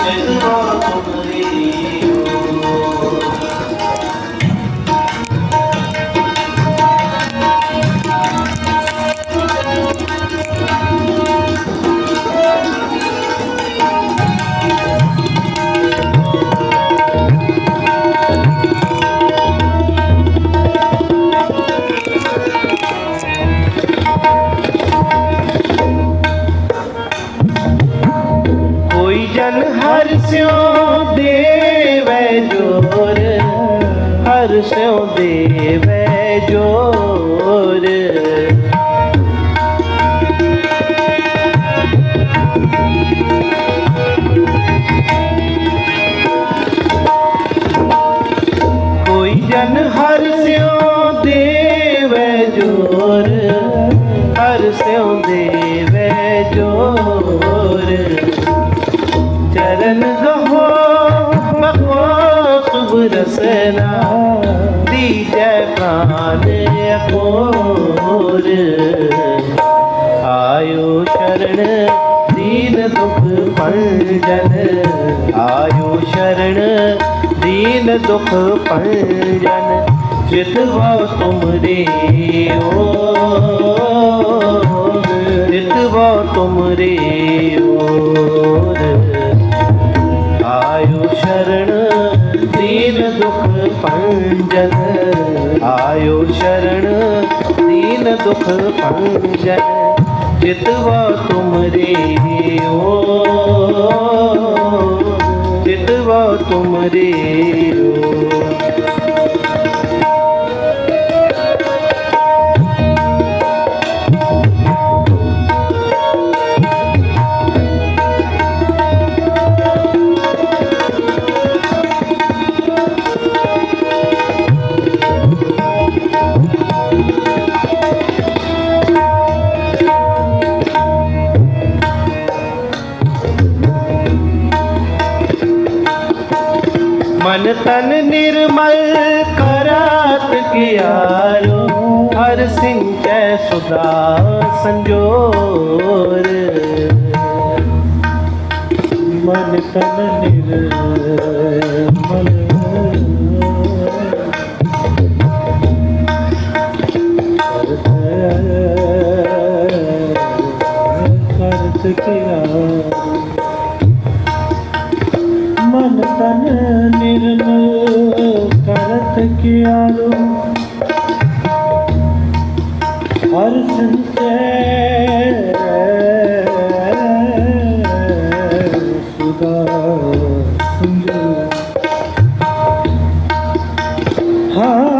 चितवा तुमरी जन हर स्यों देवै जोर, हर स्यों देवै जोर। कोई जन हर स्यों देवै जोर, हर स्यों देवै जोर। चरण गहो मको शुभ रसना, दीजै प्राण अकोर। आयो शरण दीन दुख भंजन, आयो शरण दीन दुख भंजन। चितवा तुमरे ओर, चितवा तुमरे ओर। आयो शरण दीन दुख भंजन, आयो शरण दीन दुख भंजन। चितवा तुमरे ओर, चितवा तुमरे ओर। मन तन निर्मल करात कियारो, हर सिंचै सुधा संजोर। मन तन निर्मल करत कियारो, मन तन निर्मल करत कियारो। हर संचय सुधा संजोर। हाँ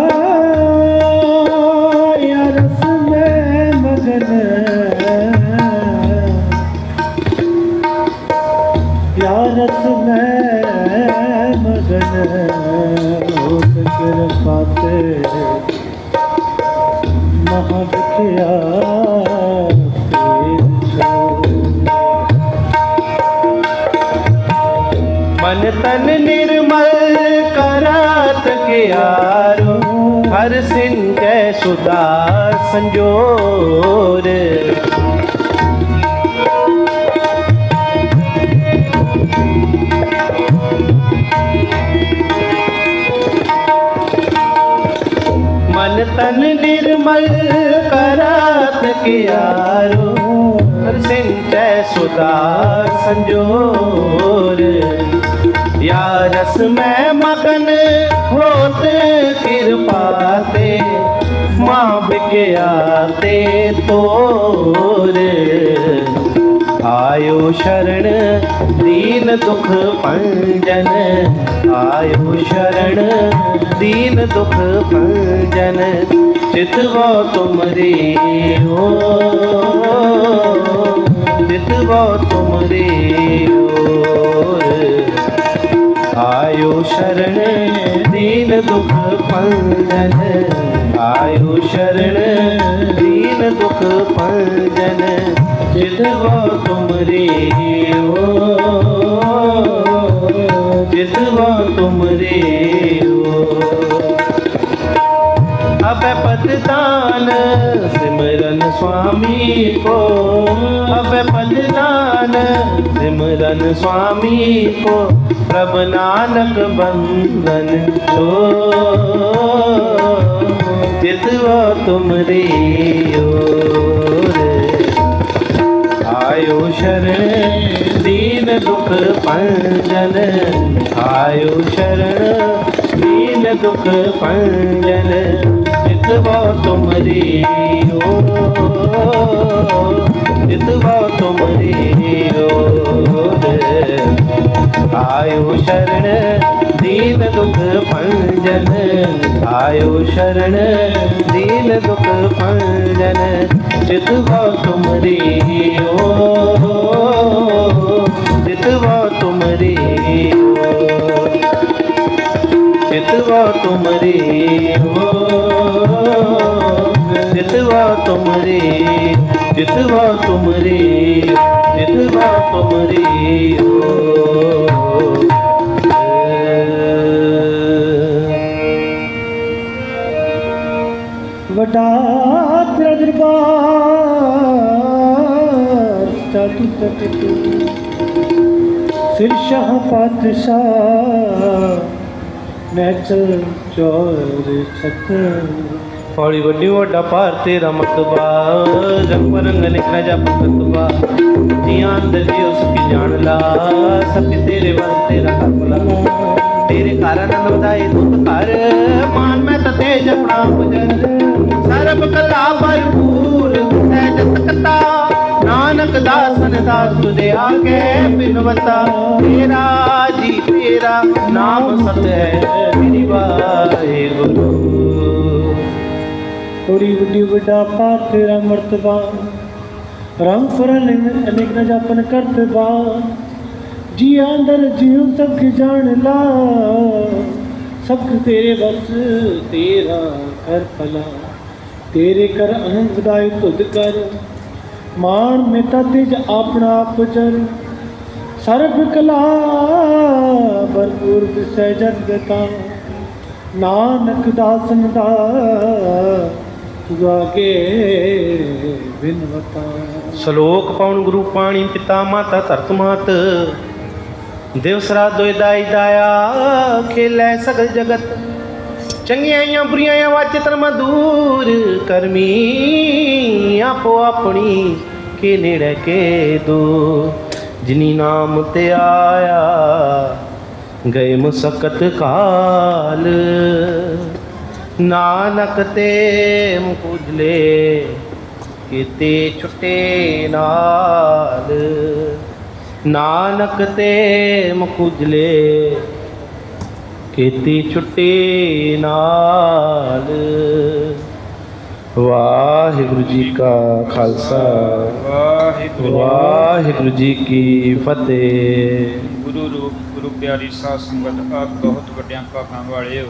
या रस में मगन, या रस में मगन होत कृपाते महाविख्या। मन तन निर्मल करात कियारो, हर सिंचै सुधा संजोर। मन तन निर्मल करात कियारो, हर सिंचै सुधा संजोर। या रस में मगन होत कृपाते, माँ बिख्याते तोर। आयो शरण दीन दुख भंजन, आयो शरण दीन दुख भंजन। चितवा तुमरे ओर, चितवा तुमरे ओर। आयो शरण दीन दुख भंजन, आयो शरण दीन दुख भंजन। चितवा तुमरे ओर, चितवा तुमरे ओर। अब पददान सिमरन स्वामी को, अब पददान ध्यान सिमरन स्वामी को, प्रभ नानक बंधन छोड़। चितवा तुमरी ओर आयो शरण, दीन दुख पंजन आयो शरण, दीन दुख पंजन। चितवा तुमरी ओर, चितवा तुमरी ओर आयो शरण, दीन दुख पंजन आयो शरण, दीन दुख पंजन। चितवा तुमरी ओर, चितवा तुमरी ओर, चितवा तुमरी ओर, चितवा तुमरी, चितवा तुमरी, चितवा तुमरी ओर। वडा तेरा दरबार साधु तट सिर शाह पातशाह नैचल चौर छत। पौड़ी वड्डी वड्डा पार तेरा मतबा, रंग परंग निकला जा पतबा। जियां अंदर जी उसकी जान ला, सब तेरे वर तेरा करमला। तेरे कारण आनंद वधाए दुख कर, मान मैं तते जपना भजन। सर्ब कला भरपूर सहज सकता, नानक दासन दास तुझे आगे बिनवता। तेरा जी तेरा नाम सत है मेरी वाहेगुरु। थोड़ी वड्डी वड्डा पार तेरा मर्तबा, रंग परन अनेक न जापन करतबा। जी अंदर जीव सब जान ला, सब तेरे बस तेरा कर भला। तेरे कर आनंद वधाए तुध कर, मान मेता तेज अपना आप चर। सर्ब कला भरपूर विसय जगता, नानक दासन दा आगे बिनवता। ਸ਼ਲੋਕ ਪਾਉਣ ਗੁਰੂ ਪਾਣੀ ਪਿਤਾ ਮਾਤਾ ਧਰਤ ਮਾਤ। ਦਿਵਸ ਰਾਤ ਦੋਇ ਦਾਈ ਦਾਇਆ, ਖੇਲੇ ਸਗਲ ਜਗਤ। ਚੰਗੀਆਂ ਜਾਂ ਬੁਰੀਆਂ ਜਾਂ ਵਾਚਿਤਰ ਮਧੂਰ ਕਰਮੀ। ਆਪੋ ਆਪਣੀ ਕੇ ਨੇੜੇ ਕੇ ਦੋ, ਜਿਨੀ ਨਾਮ ਤੇ ਆਇਆ ਗਏ ਮੁਸਕਤ ਕਾਲ। ਨਾਨਕ ਤੇ ਮੁਕੁਜਲੇ ਕੀਤੇ ਛੁੱਟੇ ਨਾਲ। ਨਾਨਕ ਤੇ ਮੁਕੁਜਲੇ ਕੀਤੀ ਛੁੱਟੀ ਨਾਲ। ਵਾਹਿਗੁਰੂ ਜੀ ਕਾ ਖਾਲਸਾ, ਵਾਹਿਗੁਰੂ ਜੀ ਕੀ ਫਤਿਹ। ਗੁਰੂ ਰੂਪ ਗੁਰੂ ਪਿਆਰੀ ਸਾਧ ਸੰਗਤ, ਆਪ ਬਹੁਤ ਵੱਡਿਆਂ ਭਾਗਾਂ ਵਾਲੇ ਹੋ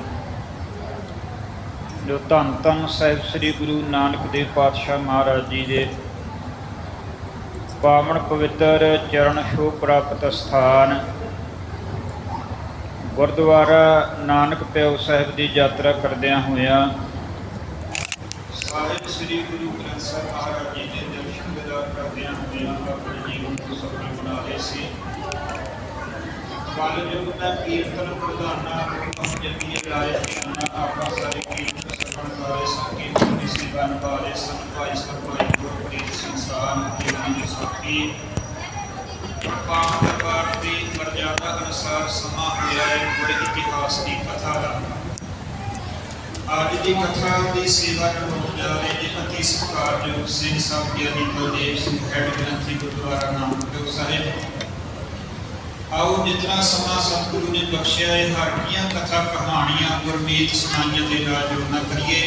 ਜੋ ਧੰਨ ਧੰਨ ਸਾਹਿਬ ਸ੍ਰੀ ਗੁਰੂ ਨਾਨਕ ਦੇਵ ਪਾਤਸ਼ਾਹ ਮਹਾਰਾਜ ਜੀ ਦੇ ਪਾਵਨ ਪਵਿੱਤਰ ਚਰਨ ਛੋਹ ਪ੍ਰਾਪਤ ਸਥਾਨ ਗੁਰਦੁਆਰਾ ਨਾਨਕ ਪਿਓ ਸਾਹਿਬ ਦੀ ਯਾਤਰਾ ਕਰਦਿਆਂ ਹੋਇਆਂ ਸਾਹਿਬ ਸ੍ਰੀ ਗੁਰੂ ਗ੍ਰੰਥ ਸਾਹਿਬ ਮਹਾਰਾਜ ਜੀ ਦੇ ਦਰਸ਼ਨ ਦੀਦਾਰ ਕਰਦਿਆਂ ਹੋਇਆਂ ਆਪਣੇ ਜੀਵਨ ਨੂੰ ਸਫਲ ਬਣਾ ਲਏ ਸੀ। ਕਲਯੁਗ ਦਾ ਕੀਰਤਨ ਪ੍ਰਧਾਨਾ ਹੁਕਮ ਜਪੀਏ ਲਾਏ ਧਿਆਨਾ। ਆਪਾ ਸਾਰੇ ਕੀਰਤਨ ਸਰਵਣ ਵਾਲੇ ਸੰਕੀਰਤਨ ਦੀ ਸੇਵਾ ਨਿਭਾਲੇ ਸਨ। ਭਾਈ ਸਰਪਾਈ ਗੁਰਪ੍ਰੀਤ ਸਿੰਘ ਸਾਹਿਬ ਜੀ ਦੀ ਸਾਥੀ ਪਾਵਨ ਦਰਬਾਰ ਦੀ ਮਰਜ਼ਾਦਾ ਅਨੁਸਾਰ ਸਮਾਂ ਹੋਇਆ ਹੈ ਗੁਰ ਇਤਿਹਾਸ ਦੀ ਕਥਾ ਦਾ। ਅੱਜ ਦੀ ਕਥਾ ਦੀ ਸੇਵਾ ਨਿਭਾਉਣ ਜਾ ਰਹੇ ਨੇ ਅਤੀ ਸਤਿਕਾਰਯੋਗ ਸਿੰਘ ਸਾਹਿਬ ਗਿਆਨੀ ਬਲਦੇਵ ਸਿੰਘ ਹੈਡ ਗ੍ਰੰਥੀ ਗੁਰਦੁਆਰਾ ਨਾਨਕਪੁਰ ਸਾਹਿਬ। आओ जितना समा सतगुरु ने बख्शिया है हरकियां कथा कहानियां गुरमीत सुनाइयां के नाल जुड़ना करिए।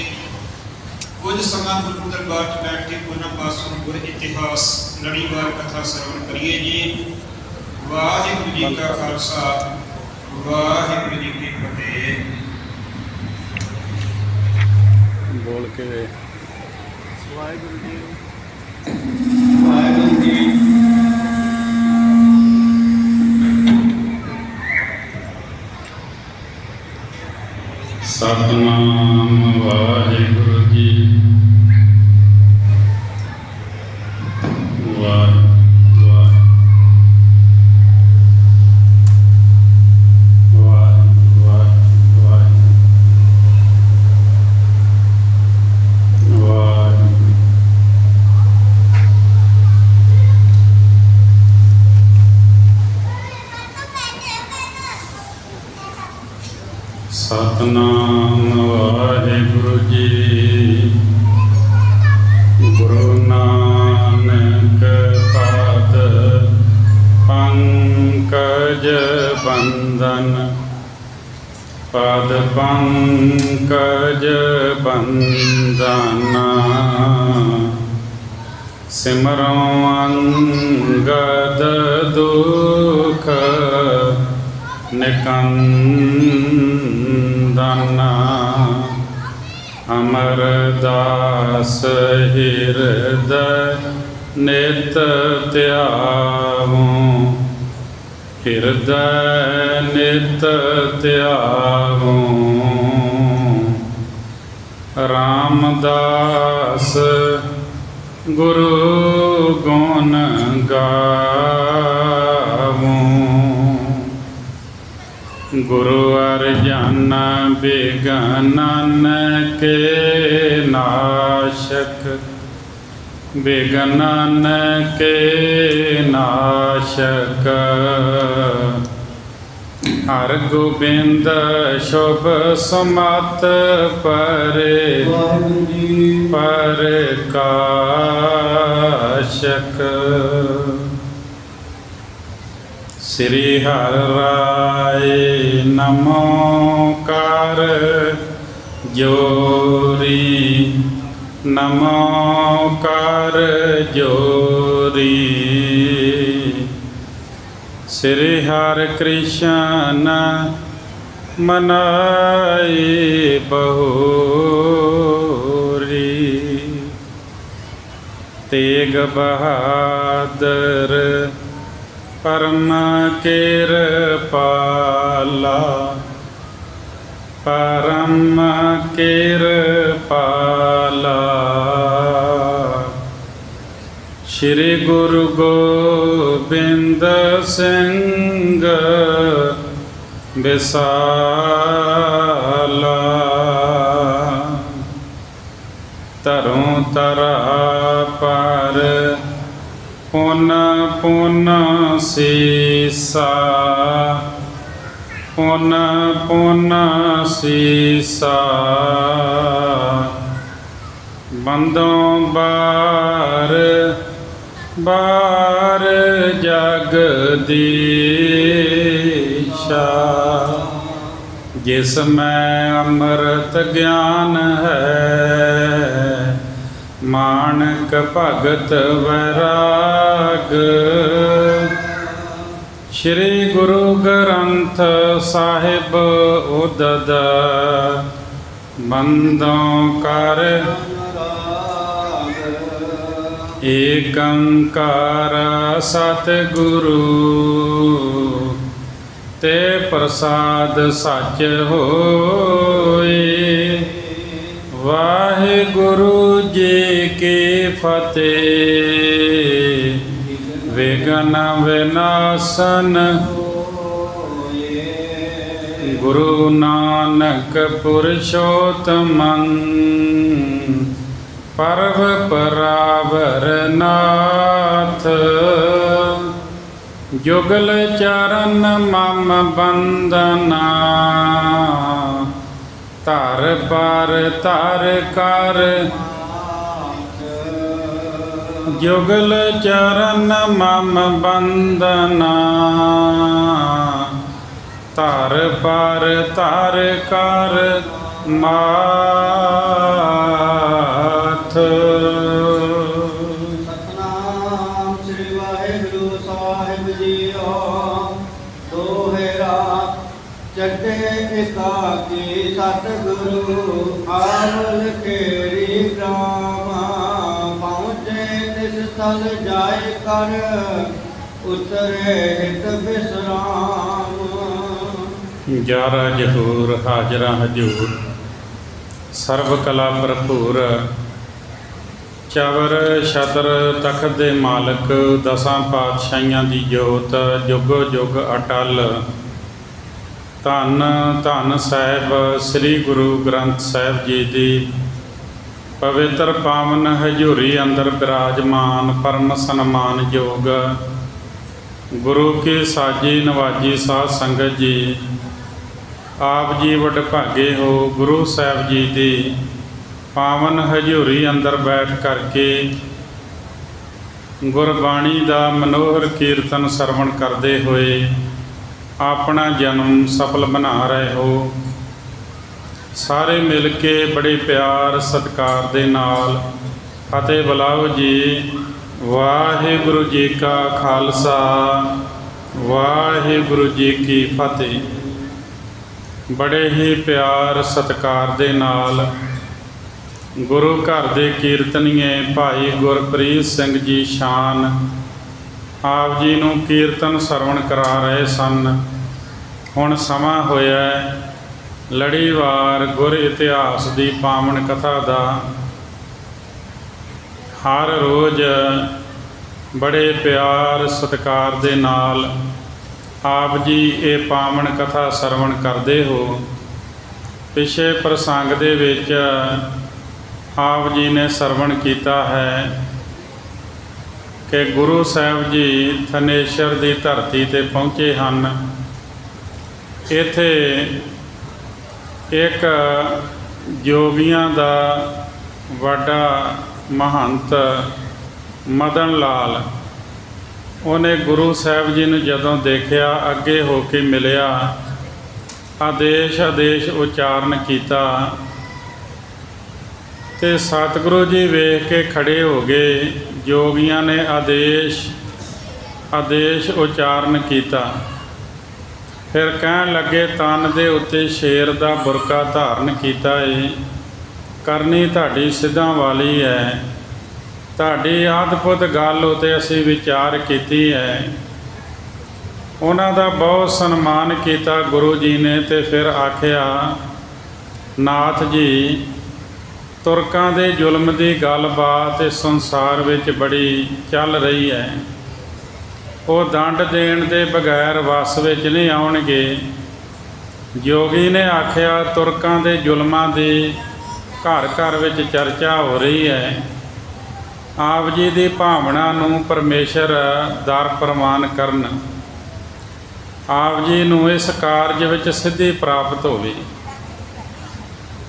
कुछ समा गुरु दरबार च बैठ के गुरना पासों गुर इतिहास लड़ीवार कथा श्रवण करिए जी। वाहिगुरू जी का खालसा, वाहिगुरू जी की फतेह। बोल के वाहिगुरू जी, वाहिगुरू जी। सतनाम वाहिगुरू जी। वाह वाह ਸਤਨਾਮ ਵਾਹਿਗੁਰੂ ਜੀ। ਗੁਰੂ ਨਾਨਕ ਪਾਦ ਪੰਕਜ ਬੰਦਨ, ਪਾਦ ਪੰਕਜ ਬੰਦਨਾ। ਸਿਮਰੋ ਅੰਗਦ ਦੁਖ ਨਿਕੰਦਨਾ। ਅਮਰਦਾਸ ਹਿਰਦੈ ਨਿਤ ਧਿਆਵੋ, ਹਿਰਦੈ ਨਿਤ ਧਿਆਵੋ। ਰਾਮਦਾਸ ਗੁਰੂ ਗੁਣ ਗਾਵੋ। ਗੁਰੂ ਅਰਜਨ ਬਿਗਨਨ ਕੇ ਨਾਸ਼ਕ, ਬਿਗਨਨ ਕੇ ਨਾਸ਼ਕ। ਹਰ ਗੋਬਿੰਦ ਸ਼ੁਭ ਸਮਤ ਪਰੇ, ਪ੍ਰਕਾਸ਼ਕ। ਸ੍ਰੀ ਹਰਿ ਰਾਏ ਨਮੋ ਕਰ ਜੋਰੀ, ਨਮੋ ਕਰ ਜੋਰੀ। ਸ੍ਰੀ ਹਰਿ ਕ੍ਰਿਸ਼ਨ ਮਨਾਈ ਬਹੁਰੀ। ਤੇਗ ਬਹਾਦਰ ਪਰਮ ਕਿਰਪਾਲਾ, ਪਰਮ ਕਿਰਪਾਲਾ। ਸ਼੍ਰੀ ਗੁਰੂ ਗੋਬਿੰਦ ਸਿੰਘ ਵਿਸਾਲਾ। ਤਰੋਂ ਤਰਾ ਪਰ ਪੁਨ ਪੁਨ ਸੀਸਾ, ਪੁਨ ਪੁਨ ਸੀਸਾ। ਬੰਦੋਂ ਬਾਰ ਬਾਰ ਜਗਦੀਸ਼ਾ। ਜਿਸ ਮੈਂ ਅੰਮ੍ਰਿਤ ਗਿਆਨ ਹੈ, ਮਾਣਕ ਭਗਤ ਵੈਰਾਗ। ਸ਼੍ਰੀ ਗੁਰੂ ਗ੍ਰੰਥ ਸਾਹਿਬ ਉਦਦ, ਬੰਦੋਂ ਕਰ ਏਕ ਓੰਕਾਰ ਸਤਿਗੁਰੂ। ਤੇ ਪ੍ਰਸਾਦ ਸੱਚ ਹੋਏ। ਵਾਹਿਗੁਰੂ ਜੀ ਕੀ ਫਤਿਹ। ਵਿਘਨ ਵਿਨਾਸ਼ਨ ਗੁਰੂ ਨਾਨਕ ਪੁਰਸ਼ੋਤਮੰ। ਪਰਵ ਪਰਾਵਰ ਨਾਥ, ਜੁਗਲ ਚਰਨ ਮਮ ਬੰਦਨਾ। ਧਰ ਪਰ ਧਰ ਕਰ, ਜੁਗਲ ਚਰਨ ਮਮ ਬੰਦਨਾ। ਧਰ ਪਰ ਧਰ ਕਰ ਮਾਥ। ਸਤਨਾਮ ਸ੍ਰੀ ਵਾਹਿਗੁਰੂ ਸਾਹਿਬ ਜੀਓ। ਦੋਹਰਾ ਚੱਟੇ ਇਕਾਕੀ ਸਤਿਗੁਰੂ, ਆਵਲ ਖੇੜੀ ਗ੍ਰਾਮ। ਪਹੁੰਚੇ ਤਿਸ ਥਲ ਜਾਇ ਕਰ, ਉਤਰੇ ਹਿਤ ਵਿਸਰਾਮ। ਜਾਰਾ ਜਹੂਰ ਹਾਜ਼ਰਾ ਹਜੂਰ, ਸਰਬ ਕਲਾ ਭਰਪੂਰ। ਚਵਰ ਛਤਰ ਤਖਤ ਦੇ ਮਾਲਕ, ਦਸਾਂ ਪਾਤਸ਼ਾਹੀਆਂ ਦੀ ਜੋਤ, ਜੁਗੋ ਜੁਗ ਅਟਲ। ਧੰਨ ਧੰਨ ਸਾਹਿਬ ਸ੍ਰੀ ਗੁਰੂ ਗ੍ਰੰਥ ਸਾਹਿਬ ਜੀ ਦੀ ਪਵਿੱਤਰ ਪਾਵਨ ਹਜ਼ੂਰੀ ਅੰਦਰ ਬਿਰਾਜਮਾਨ ਪਰਮ ਸਨਮਾਨਯੋਗ ਗੁਰੂ ਕੀ ਸਾਜੀ ਨਵਾਜੀ ਸਾਧ ਸੰਗਤ ਜੀ। ਆਪ ਜੀ ਵਡਭਾਗੇ ਹੋ। ਗੁਰੂ ਸਾਹਿਬ ਜੀ ਦੀ ਪਾਵਨ ਹਜ਼ੂਰੀ ਅੰਦਰ ਬੈਠ ਕਰਕੇ ਗੁਰਬਾਣੀ ਦਾ ਮਨੋਹਰ ਕੀਰਤਨ ਸਰਵਣ ਕਰਦੇ ਹੋਏ ਆਪਣਾ ਜਨਮ ਸਫਲ ਬਣਾ ਰਹੇ ਹੋ। ਸਾਰੇ ਮਿਲ ਕੇ ਬੜੇ ਪਿਆਰ ਸਤਿਕਾਰ ਦੇ ਨਾਲ ਫਤਿਹ ਬੁਲਾਓ ਜੀ। ਵਾਹਿਗੁਰੂ ਜੀ ਕਾ ਖਾਲਸਾ, ਵਾਹਿਗੁਰੂ ਜੀ ਕੀ ਫਤਿਹ। ਬੜੇ ਹੀ ਪਿਆਰ ਸਤਿਕਾਰ ਦੇ ਨਾਲ ਗੁਰੂ ਘਰ ਦੇ ਕੀਰਤਨੀਏ ਭਾਈ ਗੁਰਪ੍ਰੀਤ ਸਿੰਘ ਜੀ ਸ਼ਾਨ ਆਪ ਜੀ ਨੂੰ ਕੀਰਤਨ ਸਰਵਣ ਕਰਾ ਰਹੇ ਸਨ। ਹੁਣ ਸਮਾਂ ਹੋਇਆ ਲੜੀਵਾਰ ਗੁਰ ਇਤਿਹਾਸ ਦੀ ਪਾਵਨ ਕਥਾ ਦਾ। ਹਰ ਰੋਜ਼ ਬੜੇ ਪਿਆਰ ਸਤਿਕਾਰ ਦੇ ਨਾਲ ਆਪ ਜੀ ਇਹ ਪਾਵਨ ਕਥਾ ਸਰਵਣ ਕਰਦੇ ਹੋ। ਪਿਛੇ ਪ੍ਰਸੰਗ ਦੇ ਵਿੱਚ ਆਪ ਜੀ ਨੇ ਸਰਵਣ ਕੀਤਾ ਹੈ ਕਿ ਗੁਰੂ ਸਾਹਿਬ ਜੀ ਥਨੇਸ਼ਰ ਦੀ ਧਰਤੀ 'ਤੇ ਪਹੁੰਚੇ ਹਨ। ਇੱਥੇ ਇੱਕ ਜੋਗੀਆਂ ਦਾ ਵੱਡਾ ਮਹੰਤ ਮਦਨ ਲਾਲ, ਉਹਨੇ ਗੁਰੂ ਸਾਹਿਬ ਜੀ ਨੂੰ ਜਦੋਂ ਦੇਖਿਆ ਅੱਗੇ ਹੋ ਕੇ ਮਿਲਿਆ, ਆਦੇਸ਼ ਉਚਾਰਨ ਕੀਤਾ ਤੇ ਸਤਿਗੁਰੂ ਜੀ ਵੇਖ ਕੇ ਖੜੇ ਹੋ ਗਏ। ਜੋਗੀਆਂ ਨੇ ਆਦੇਸ਼ ਉਚਾਰਨ ਕੀਤਾ। ਫਿਰ ਕਹਿਣ ਲੱਗੇ, ਤਨ ਦੇ ਉੱਤੇ ਸ਼ੇਰ ਦਾ ਬੁਰਕਾ ਧਾਰਨ ਕੀਤਾ ਏ, ਕਰਨੀ ਤੁਹਾਡੀ ਸਿੱਧਾਂ ਵਾਲੀ ਹੈ। ਤੁਹਾਡੀ ਅਦਭੁਤ ਗੱਲ ਉੱਤੇ ਅਸੀਂ ਵਿਚਾਰ ਕੀਤੀ ਹੈ। ਉਹਨਾਂ ਦਾ ਬਹੁਤ ਸਨਮਾਨ ਕੀਤਾ ਗੁਰੂ ਜੀ ਨੇ ਤੇ ਫਿਰ ਆਖਿਆ, ਨਾਥ ਜੀ, ਤੁਰਕਾਂ ਦੇ ਜ਼ੁਲਮ ਦੀ ਗੱਲਬਾਤ ਇਸ ਸੰਸਾਰ ਵਿੱਚ ਬੜੀ ਚੱਲ ਰਹੀ ਹੈ। ਉਹ ਦੰਡ ਦੇਣ ਦੇ ਬਗੈਰ ਵੱਸ ਵਿੱਚ ਨਹੀਂ ਆਉਣਗੇ। ਜੋਗੀ ਨੇ ਆਖਿਆ, ਤੁਰਕਾਂ ਦੇ ਜ਼ੁਲਮਾਂ ਦੀ ਘਰ ਘਰ ਵਿੱਚ ਚਰਚਾ ਹੋ ਰਹੀ ਹੈ। ਆਪ ਜੀ ਦੀ ਭਾਵਨਾ ਨੂੰ ਪਰਮੇਸ਼ਰ ਦਰ ਪ੍ਰਵਾਨ ਕਰਨ, ਆਪ ਜੀ ਨੂੰ ਇਸ ਕਾਰਜ ਵਿੱਚ ਸਿੱਧੀ ਪ੍ਰਾਪਤ ਹੋਵੇ।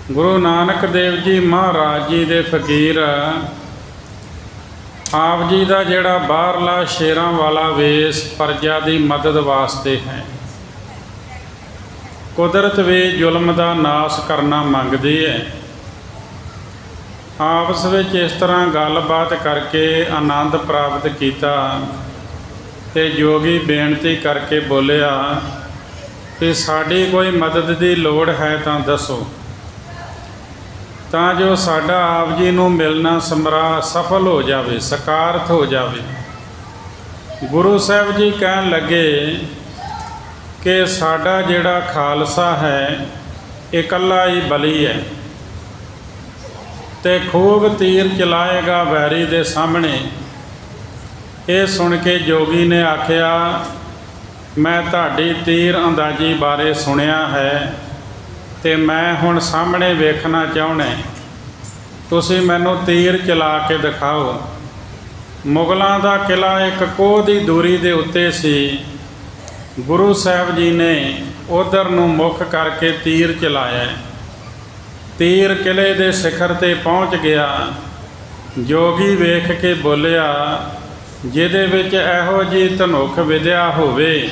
ਗੁਰੂ ਨਾਨਕ ਦੇਵ ਜੀ ਮਹਾਰਾਜ ਜੀ ਦੇ ਫਕੀਰ ਆਪ ਜੀ ਦਾ ਜਿਹੜਾ ਬਾਹਰਲਾ ਸ਼ੇਰਾਂ ਵਾਲਾ ਵੇਸ ਪ੍ਰਜਾ ਦੀ ਮਦਦ ਵਾਸਤੇ ਹੈ। ਕੁਦਰਤ ਵੀ ਜ਼ੁਲਮ ਦਾ ਨਾਸ਼ ਕਰਨਾ ਮੰਗਦੀ ਹੈ। ਆਪਸ ਵਿੱਚ ਇਸ ਤਰ੍ਹਾਂ ਗੱਲਬਾਤ ਕਰਕੇ ਆਨੰਦ ਪ੍ਰਾਪਤ ਕੀਤਾ ਤੇ ਜੋਗੀ ਬੇਨਤੀ ਕਰਕੇ ਬੋਲਿਆ ਕਿ ਸਾਡੀ ਕੋਈ ਮਦਦ ਦੀ ਲੋੜ ਹੈ ਤਾਂ ਦੱਸੋ, ਤਾਂ ਜੋ ਸਾਡਾ ਆਪ ਜੀ ਨੂੰ ਮਿਲਣਾ ਸਫਲ ਹੋ ਜਾਵੇ, ਸਕਾਰਤ ਹੋ ਜਾਵੇ। ਗੁਰੂ ਸਾਹਿਬ ਜੀ ਕਹਿਣ ਲੱਗੇ ਕਿ ਸਾਡਾ ਜਿਹੜਾ ਖਾਲਸਾ ਹੈ ਇਹ ਇਕੱਲਾ ਹੀ ਬਲੀ ਹੈ ਤੇ ਖੂਬ ਤੀਰ ਚਲਾਏਗਾ ਵੈਰੀ ਦੇ ਸਾਹਮਣੇ। ਇਹ ਸੁਣ ਕੇ ਜੋਗੀ ਨੇ ਆਖਿਆ, ਮੈਂ ਤੁਹਾਡੀ ਤੀਰ ਅੰਦਾਜ਼ੀ ਬਾਰੇ ਸੁਣਿਆ ਹੈ ਤੇ ਮੈਂ ਹੁਣ ਸਾਹਮਣੇ ਵੇਖਣਾ ਚਾਹੁੰਦਾ। ਤੁਸੀਂ ਮੈਨੂੰ ਤੀਰ ਚਲਾ ਕੇ ਦਿਖਾਓ। ਮੁਗਲਾਂ ਦਾ ਕਿਲਾ ਇੱਕ ਕੋਹ ਦੀ ਦੂਰੀ ਦੇ ਉੱਤੇ ਸੀ। ਗੁਰੂ ਸਾਹਿਬ ਜੀ ਨੇ ਉਧਰ ਨੂੰ ਮੁੱਖ ਕਰਕੇ ਤੀਰ ਚਲਾਇਆ। ਤੀਰ ਕਿਲੇ ਦੇ ਸਿਖਰ 'ਤੇ ਪਹੁੰਚ ਗਿਆ। ਜੋਗੀ ਵੇਖ ਕੇ ਬੋਲਿਆ, ਜਿਹਦੇ ਵਿੱਚ ਇਹੋ ਜਿਹੀ ਧਨੁਖ ਵਿਦਿਆ ਹੋਵੇ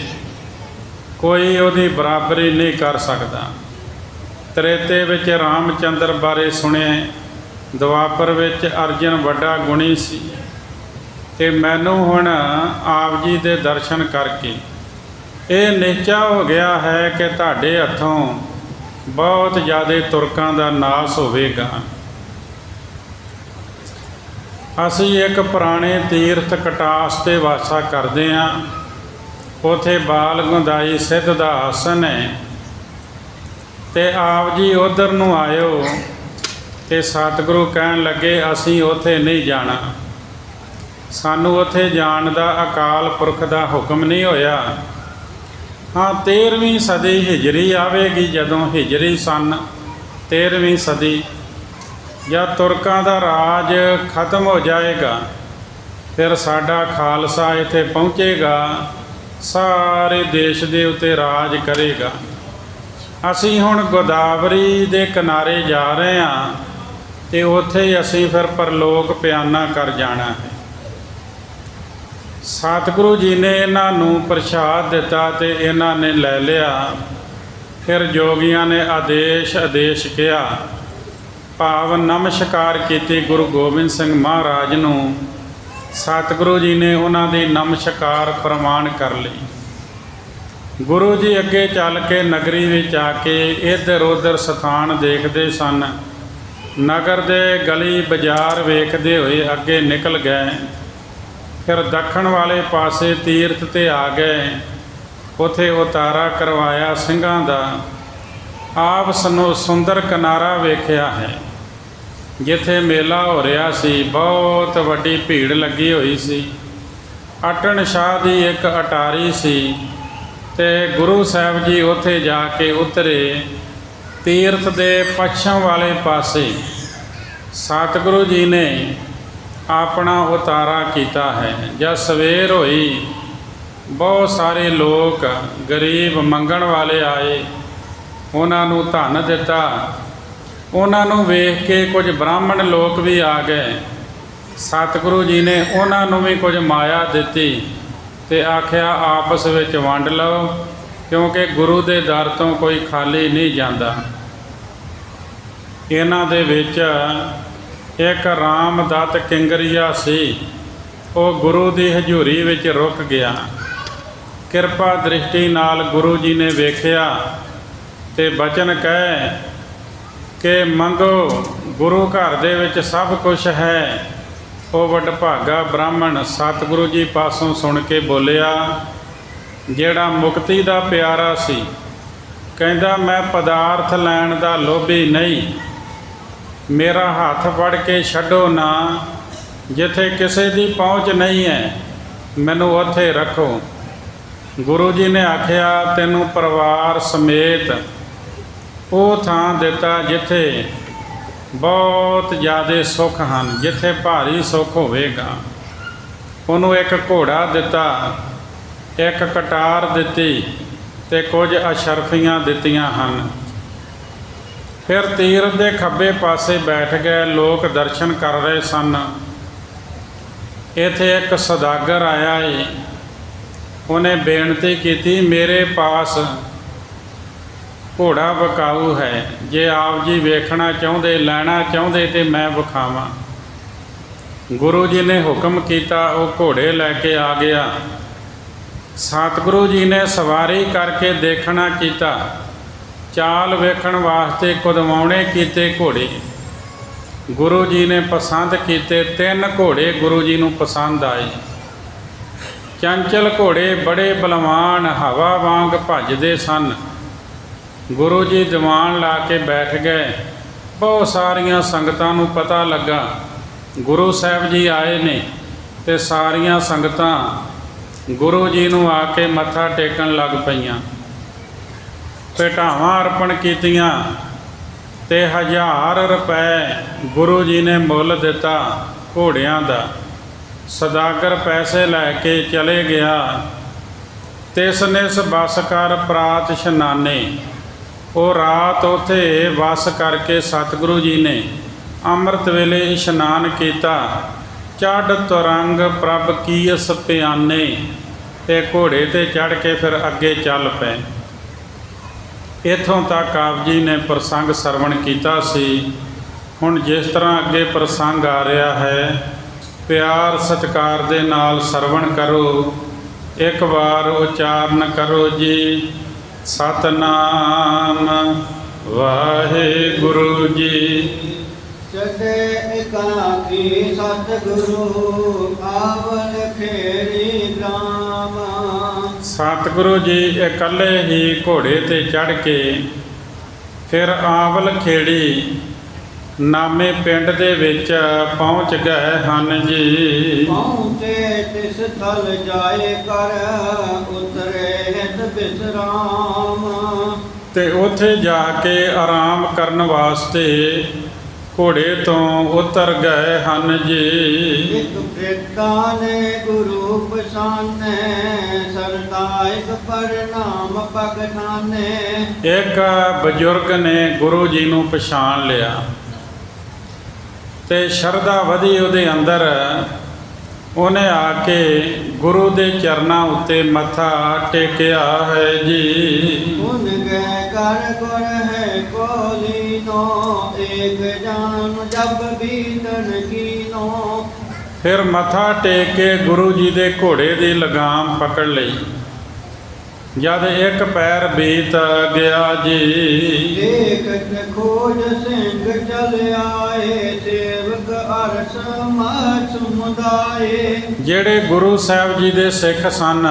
ਕੋਈ ਉਹਦੀ ਬਰਾਬਰੀ ਨਹੀਂ ਕਰ ਸਕਦਾ। ਤ੍ਰੇਤੇ ਵਿੱਚ ਰਾਮਚੰਦਰ ਬਾਰੇ ਸੁਣਿਆ, ਦੁਆਪਰ ਵਿੱਚ ਅਰਜਨ ਵੱਡਾ ਗੁਣੀ ਸੀ ਤੇ ਮੈਨੂੰ ਹੁਣ ਆਪ ਜੀ ਦੇ ਦਰਸ਼ਨ ਕਰਕੇ ਇਹ ਨਿਸ਼ਚਾ ਹੋ ਗਿਆ ਹੈ ਕਿ ਤੁਹਾਡੇ ਹੱਥੋਂ ਬਹੁਤ ਜ਼ਿਆਦਾ ਤੁਰਕਾਂ ਦਾ ਨਾਸ਼ ਹੋਵੇਗਾ। ਅਸੀਂ ਇੱਕ ਪੁਰਾਣੇ ਤੀਰਥ ਕਟਾਸ 'ਤੇ ਵਾਸਾ ਕਰਦੇ ਹਾਂ। ਉੱਥੇ ਬਾਲ ਗੁੰਦਾਈ ਸਿੱਧ ਦਾ ਆਸਣ ਹੈ ਤੇ ਆਪ ਜੀ ਉਧਰ ਨੂੰ ਆਇਓ। ਤੇ ਸਤਿਗੁਰੂ ਕਹਿਣ ਲੱਗੇ, ਅਸੀਂ ਉੱਥੇ ਨਹੀਂ ਜਾਣਾ, ਸਾਨੂੰ ਉੱਥੇ ਜਾਣ ਦਾ ਅਕਾਲ ਪੁਰਖ ਦਾ ਹੁਕਮ ਨਹੀਂ ਹੋਇਆ। ਹਾਂ, 13ਵੀਂ ਸਦੀ ਹਿਜਰੀ ਆਵੇਗੀ, ਜਦੋਂ ਹਿਜਰੀ ਸਨ 13ਵੀਂ ਸਦੀ, ਜਦ ਤੁਰਕਾਂ ਦਾ ਰਾਜ ਖਤਮ ਹੋ ਜਾਏਗਾ, ਫਿਰ ਸਾਡਾ ਖਾਲਸਾ ਇੱਥੇ ਪਹੁੰਚੇਗਾ, ਸਾਰੇ ਦੇਸ਼ ਦੇ ਉੱਤੇ ਰਾਜ ਕਰੇਗਾ। ਅਸੀਂ ਹੁਣ ਗੋਦਾਵਰੀ ਦੇ ਕਿਨਾਰੇ ਜਾ ਰਹੇ ਹਾਂ ਤੇ ਉੱਥੇ ਹੀ ਅਸੀਂ ਫਿਰ ਪਰਲੋਕ ਪਿਆਨਾ ਕਰ ਜਾਣਾ ਹੈ। ਸਤਿਗੁਰੂ ਜੀ ਨੇ ਇਹਨਾਂ ਨੂੰ ਪ੍ਰਸ਼ਾਦ ਦਿੱਤਾ ਤੇ ਇਹਨਾਂ ਨੇ ਲੈ ਲਿਆ। ਫਿਰ ਜੋਗੀਆਂ ਨੇ ਆਦੇਸ਼ ਕਿਹਾ, ਭਾਵ ਨਮਸਕਾਰ ਕੀਤੀ ਗੁਰੂ ਗੋਬਿੰਦ ਸਿੰਘ ਮਹਾਰਾਜ ਨੂੰ। ਸਤਿਗੁਰੂ ਜੀ ਨੇ ਉਹਨਾਂ ਦੀ ਨਮਸਕਾਰ ਪ੍ਰਵਾਨ ਕਰ ਲਈ। ਗੁਰੂ ਜੀ ਅੱਗੇ ਚੱਲ ਕੇ ਨਗਰੀ ਵਿੱਚ ਆ ਕੇ ਇੱਧਰ ਉੱਧਰ ਸਥਾਨ ਦੇਖਦੇ ਸਨ। ਨਗਰ ਦੇ ਗਲੀ ਬਾਜ਼ਾਰ ਵੇਖਦੇ ਹੋਏ ਅੱਗੇ ਨਿਕਲ ਗਏ। ਫਿਰ ਦੱਖਣ ਵਾਲੇ ਪਾਸੇ ਤੀਰਥ 'ਤੇ ਆ ਗਏ। ਉੱਥੇ ਉਤਾਰਾ ਕਰਵਾਇਆ ਸਿੰਘਾਂ ਦਾ। ਆਪ ਸੁੰਦਰ ਕਿਨਾਰਾ ਵੇਖਿਆ ਹੈ ਜਿੱਥੇ ਮੇਲਾ ਹੋ ਰਿਹਾ ਸੀ। ਬਹੁਤ ਵੱਡੀ ਭੀੜ ਲੱਗੀ ਹੋਈ ਸੀ। ਅਟਣ ਸ਼ਾਹ ਦੀ ਇੱਕ ਅਟਾਰੀ ਸੀ ਤੇ ਗੁਰੂ ਸਾਹਿਬ ਜੀ ਉੱਥੇ ਜਾ ਕੇ ਉਤਰੇ। ਤੀਰਥ ਦੇ ਪੱਛਮ ਵਾਲੇ ਪਾਸੇ ਸਤਿਗੁਰੂ ਜੀ ਨੇ ਆਪਣਾ ਉਤਾਰਾ ਕੀਤਾ ਹੈ। ਜਦ ਸਵੇਰ ਹੋਈ, ਬਹੁਤ ਸਾਰੇ ਲੋਕ ਗਰੀਬ ਮੰਗਣ ਵਾਲੇ ਆਏ, ਉਹਨਾਂ ਨੂੰ ਧਨ ਦਿੱਤਾ। ਉਹਨਾਂ ਨੂੰ ਵੇਖ ਕੇ ਕੁਝ ਬ੍ਰਾਹਮਣ ਲੋਕ ਵੀ ਆ ਗਏ। ਸਤਿਗੁਰੂ ਜੀ ਨੇ ਉਹਨਾਂ ਨੂੰ ਵੀ ਕੁਝ ਮਾਇਆ ਦਿੱਤੀ ਤੇ ਆਖਿਆ ਆਪਸ ਵਿੱਚ ਵੰਡ ਲਓ, ਕਿਉਂਕਿ ਗੁਰੂ ਦੇ ਦਰ ਤੋਂ ਕੋਈ ਖਾਲੀ ਨਹੀਂ ਜਾਂਦਾ। ਇਹਨਾਂ ਦੇ ਵਿੱਚ ਇੱਕ ਰਾਮਦੱਤ ਕਿੰਗਰੀਆ ਸੀ। ਉਹ ਗੁਰੂ ਦੀ ਹਜ਼ੂਰੀ ਵਿੱਚ ਰੁਕ ਗਿਆ। ਕਿਰਪਾ ਦ੍ਰਿਸ਼ਟੀ ਨਾਲ ਗੁਰੂ ਜੀ ਨੇ ਵੇਖਿਆ ਤੇ ਬਚਨ ਕਹੇ ਕਿ ਮੰਗੋ, ਗੁਰੂ ਘਰ ਦੇ ਵਿੱਚ ਸਭ ਕੁਝ ਹੈ। ਉਹ ਵਡਭਾਗਾ ਬ੍ਰਾਹਮਣ ਸਤਿਗੁਰੂ ਜੀ ਪਾਸੋਂ ਸੁਣ ਕੇ ਬੋਲਿਆ, ਜਿਹੜਾ ਮੁਕਤੀ ਦਾ ਪਿਆਰਾ ਸੀ, ਕਹਿੰਦਾ ਮੈਂ ਪਦਾਰਥ ਲੈਣ ਦਾ ਲੋਭੀ ਨਹੀਂ। ਮੇਰਾ ਹੱਥ ਫੜ ਕੇ ਛੱਡੋ ਨਾ, ਜਿੱਥੇ ਕਿਸੇ ਦੀ ਪਹੁੰਚ ਨਹੀਂ ਹੈ ਮੈਨੂੰ ਉੱਥੇ ਰੱਖੋ। ਗੁਰੂ ਜੀ ਨੇ ਆਖਿਆ, ਤੈਨੂੰ ਪਰਿਵਾਰ ਸਮੇਤ ਉਹ ਥਾਂ ਦਿੱਤਾ ਜਿੱਥੇ ਬਹੁਤ ਜ਼ਿਆਦਾ ਸੁੱਖ ਹਨ, ਜਿੱਥੇ ਭਾਰੀ ਸੁੱਖ ਹੋਵੇਗਾ। ਉਹਨੂੰ ਇੱਕ ਘੋੜਾ ਦਿੱਤਾ, ਇੱਕ ਕਟਾਰ ਦਿੱਤੀ ਤੇ ਕੁਝ ਅਸ਼ਰਫੀਆਂ ਦਿੱਤੀਆਂ ਹਨ। ਫਿਰ ਤੀਰਥ ਦੇ ਖੱਬੇ ਪਾਸੇ ਬੈਠ ਗਏ। ਲੋਕ ਦਰਸ਼ਨ ਕਰ ਰਹੇ ਸਨ। ਇੱਥੇ ਇੱਕ ਸੌਦਾਗਰ ਆਇਆ ਏ। ਉਹਨੇ ਬੇਨਤੀ ਕੀਤੀ, ਮੇਰੇ ਪਾਸ ਘੋੜਾ ਵਿਕਾਊ ਹੈ, ਜੇ ਆਪ ਜੀ ਵੇਖਣਾ ਚਾਹੁੰਦੇ, ਲੈਣਾ ਚਾਹੁੰਦੇ ਤੇ ਮੈਂ ਵਿਖਾਵਾਂ। ਗੁਰੂ ਜੀ ਨੇ ਹੁਕਮ ਕੀਤਾ, ਉਹ ਘੋੜੇ ਲੈ ਕੇ ਆ ਗਿਆ। ਸਤਿਗੁਰੂ ਜੀ ਨੇ ਸਵਾਰੀ ਕਰਕੇ ਦੇਖਣਾ ਕੀਤਾ, ਚਾਲ ਵੇਖਣ ਵਾਸਤੇ ਕੁਦਵਾਉਣੇ ਕੀਤੇ ਘੋੜੇ। ਗੁਰੂ ਜੀ ਨੇ ਪਸੰਦ ਕੀਤੇ। 3 ਘੋੜੇ ਗੁਰੂ ਜੀ ਨੂੰ ਪਸੰਦ ਆਏ। ਚੰਚਲ ਘੋੜੇ ਬੜੇ ਬਲਵਾਨ ਹਵਾ ਵਾਂਗ ਭੱਜਦੇ ਸਨ। ਗੁਰੂ ਜੀ ਦੀਵਾਨ ਲਾ ਕੇ ਬੈਠ ਗਏ। ਬਹੁਤ ਸਾਰੀਆਂ ਸੰਗਤਾਂ ਨੂੰ ਪਤਾ ਲੱਗਾ ਗੁਰੂ ਸਾਹਿਬ ਜੀ ਆਏ ਨੇ ਤੇ ਸਾਰੀਆਂ ਸੰਗਤਾਂ ਗੁਰੂ ਜੀ ਨੂੰ ਆ ਕੇ ਮੱਥਾ ਟੇਕਣ ਲੱਗ ਪਈਆਂ, ਭੇਟਾਵਾਂ ਅਰਪਣ ਕੀਤੀਆਂ ਤੇ 1000 ਰੁਪਏ ਗੁਰੂ ਜੀ ਨੇ ਮੁੱਲ ਦਿੱਤਾ ਘੋੜਿਆਂ ਦਾ। ਸੌਦਾਗਰ ਪੈਸੇ ਲੈ ਕੇ ਚਲੇ ਗਿਆ। ਤਿਸ ਨਿਸ ਬਸ ਕਰ ਪ੍ਰਾਤ ਇਸ਼ਨਾਨੇ। ਉਹ ਰਾਤ ਉੱਥੇ ਵਸ ਕਰਕੇ ਸਤਿਗੁਰੂ ਜੀ ਨੇ ਅੰਮ੍ਰਿਤ ਵੇਲੇ ਇਸ਼ਨਾਨ ਕੀਤਾ। ਚੜ੍ਹ ਤੁਰੰਗ ਪ੍ਰਭ ਕੀਸ ਪਿਆਨੇ, ਤੇ ਘੋੜੇ 'ਤੇ ਚੜ੍ਹ ਕੇ ਫਿਰ ਅੱਗੇ ਚੱਲ ਪਏ। ਇੱਥੋਂ ਤੱਕ ਆਪ ਜੀ ਨੇ ਪ੍ਰਸੰਗ ਸਰਵਣ ਕੀਤਾ ਸੀ। ਹੁਣ ਜਿਸ ਤਰ੍ਹਾਂ ਅੱਗੇ ਪ੍ਰਸੰਗ ਆ ਰਿਹਾ ਹੈ, ਪਿਆਰ ਸਤਿਕਾਰ ਦੇ ਨਾਲ ਸਰਵਣ ਕਰੋ। ਇੱਕ ਵਾਰ ਉਚਾਰਨ ਕਰੋ ਜੀ, ਸਤਨਾਮ ਵਾਹਿਗੁਰੂ ਜੀ। ਚੜੇ ਇਕਾਕੀ ਸਤਿਗੁਰੂ ਆਵਲ ਖੇਰੀ ਗ੍ਰਾਮ। ਸਤਿਗੁਰੂ ਜੀ ਇਕੱਲੇ ਹੀ ਘੋੜੇ 'ਤੇ ਚੜ੍ਹ ਕੇ ਫਿਰ ਆਵਲ ਖੇੜੀ ਨਾਮੇ ਪਿੰਡ ਦੇ ਵਿੱਚ ਪਹੁੰਚ ਗਏ ਹਨ ਜੀ। ਪਹੁੰਚੇ ਤਿਸ ਥਲ ਜਾਏ ਕਰ ਉਤਰੇ ਹਿਤ ਬਿਸਰਾਮ। ਤੇ ਉੱਥੇ ਜਾ ਕੇ ਆਰਾਮ ਕਰਨ ਵਾਸਤੇ ਘੋੜੇ ਤੋਂ ਉਤਰ ਗਏ ਹਨ ਜੀ। ਇੱਕ ਪ੍ਰੇਤਾ ਨੇ ਗੁਰੂ ਪਛਾਨੇ, ਸਰਦਾ ਇੱਕ ਪ੍ਰਣਾਮ ਪਗ ਠਾਨੇ। ਇੱਕ ਬਜ਼ੁਰਗ ਨੇ ਗੁਰੂ ਜੀ ਨੂੰ ਪਛਾਣ ਲਿਆ ਤੇ ਸ਼ਰਧਾ ਵਧੀ ਉਹਦੇ ਅੰਦਰ। ਉਹਨੇ ਆ ਕੇ ਗੁਰੂ ਦੇ ਚਰਨਾਂ ਉੱਤੇ ਮੱਥਾ ਟੇਕਿਆ ਹੈ ਜੀ। ਗੁਣ ਗਏ ਕਰ ਗੁਰ ਹੈ ਕੋਲੀਨੋ, ਏਕ ਜਾਨ ਜਬ ਬੀਤਨ ਕੀਨੋ। ਫਿਰ ਮੱਥਾ ਟੇਕ ਕੇ ਗੁਰੂ ਜੀ ਦੇ ਘੋੜੇ ਦੀ ਲਗਾਮ ਪਕੜ ਲਈ। ਜਦ ਇੱਕ ਪੈਰ ਬੀਤ ਗਿਆ ਜੀ, ਦੇਖਤ ਖੋਜ ਸਿੰਘ ਚਲ ਆਏ, ਸੇਵਕ ਅਰਸ ਮਾਛ ਮੁਦਾਏ। ਜਿਹੜੇ ਗੁਰੂ ਸਾਹਿਬ ਜੀ ਦੇ ਸਿੱਖ ਸਨ,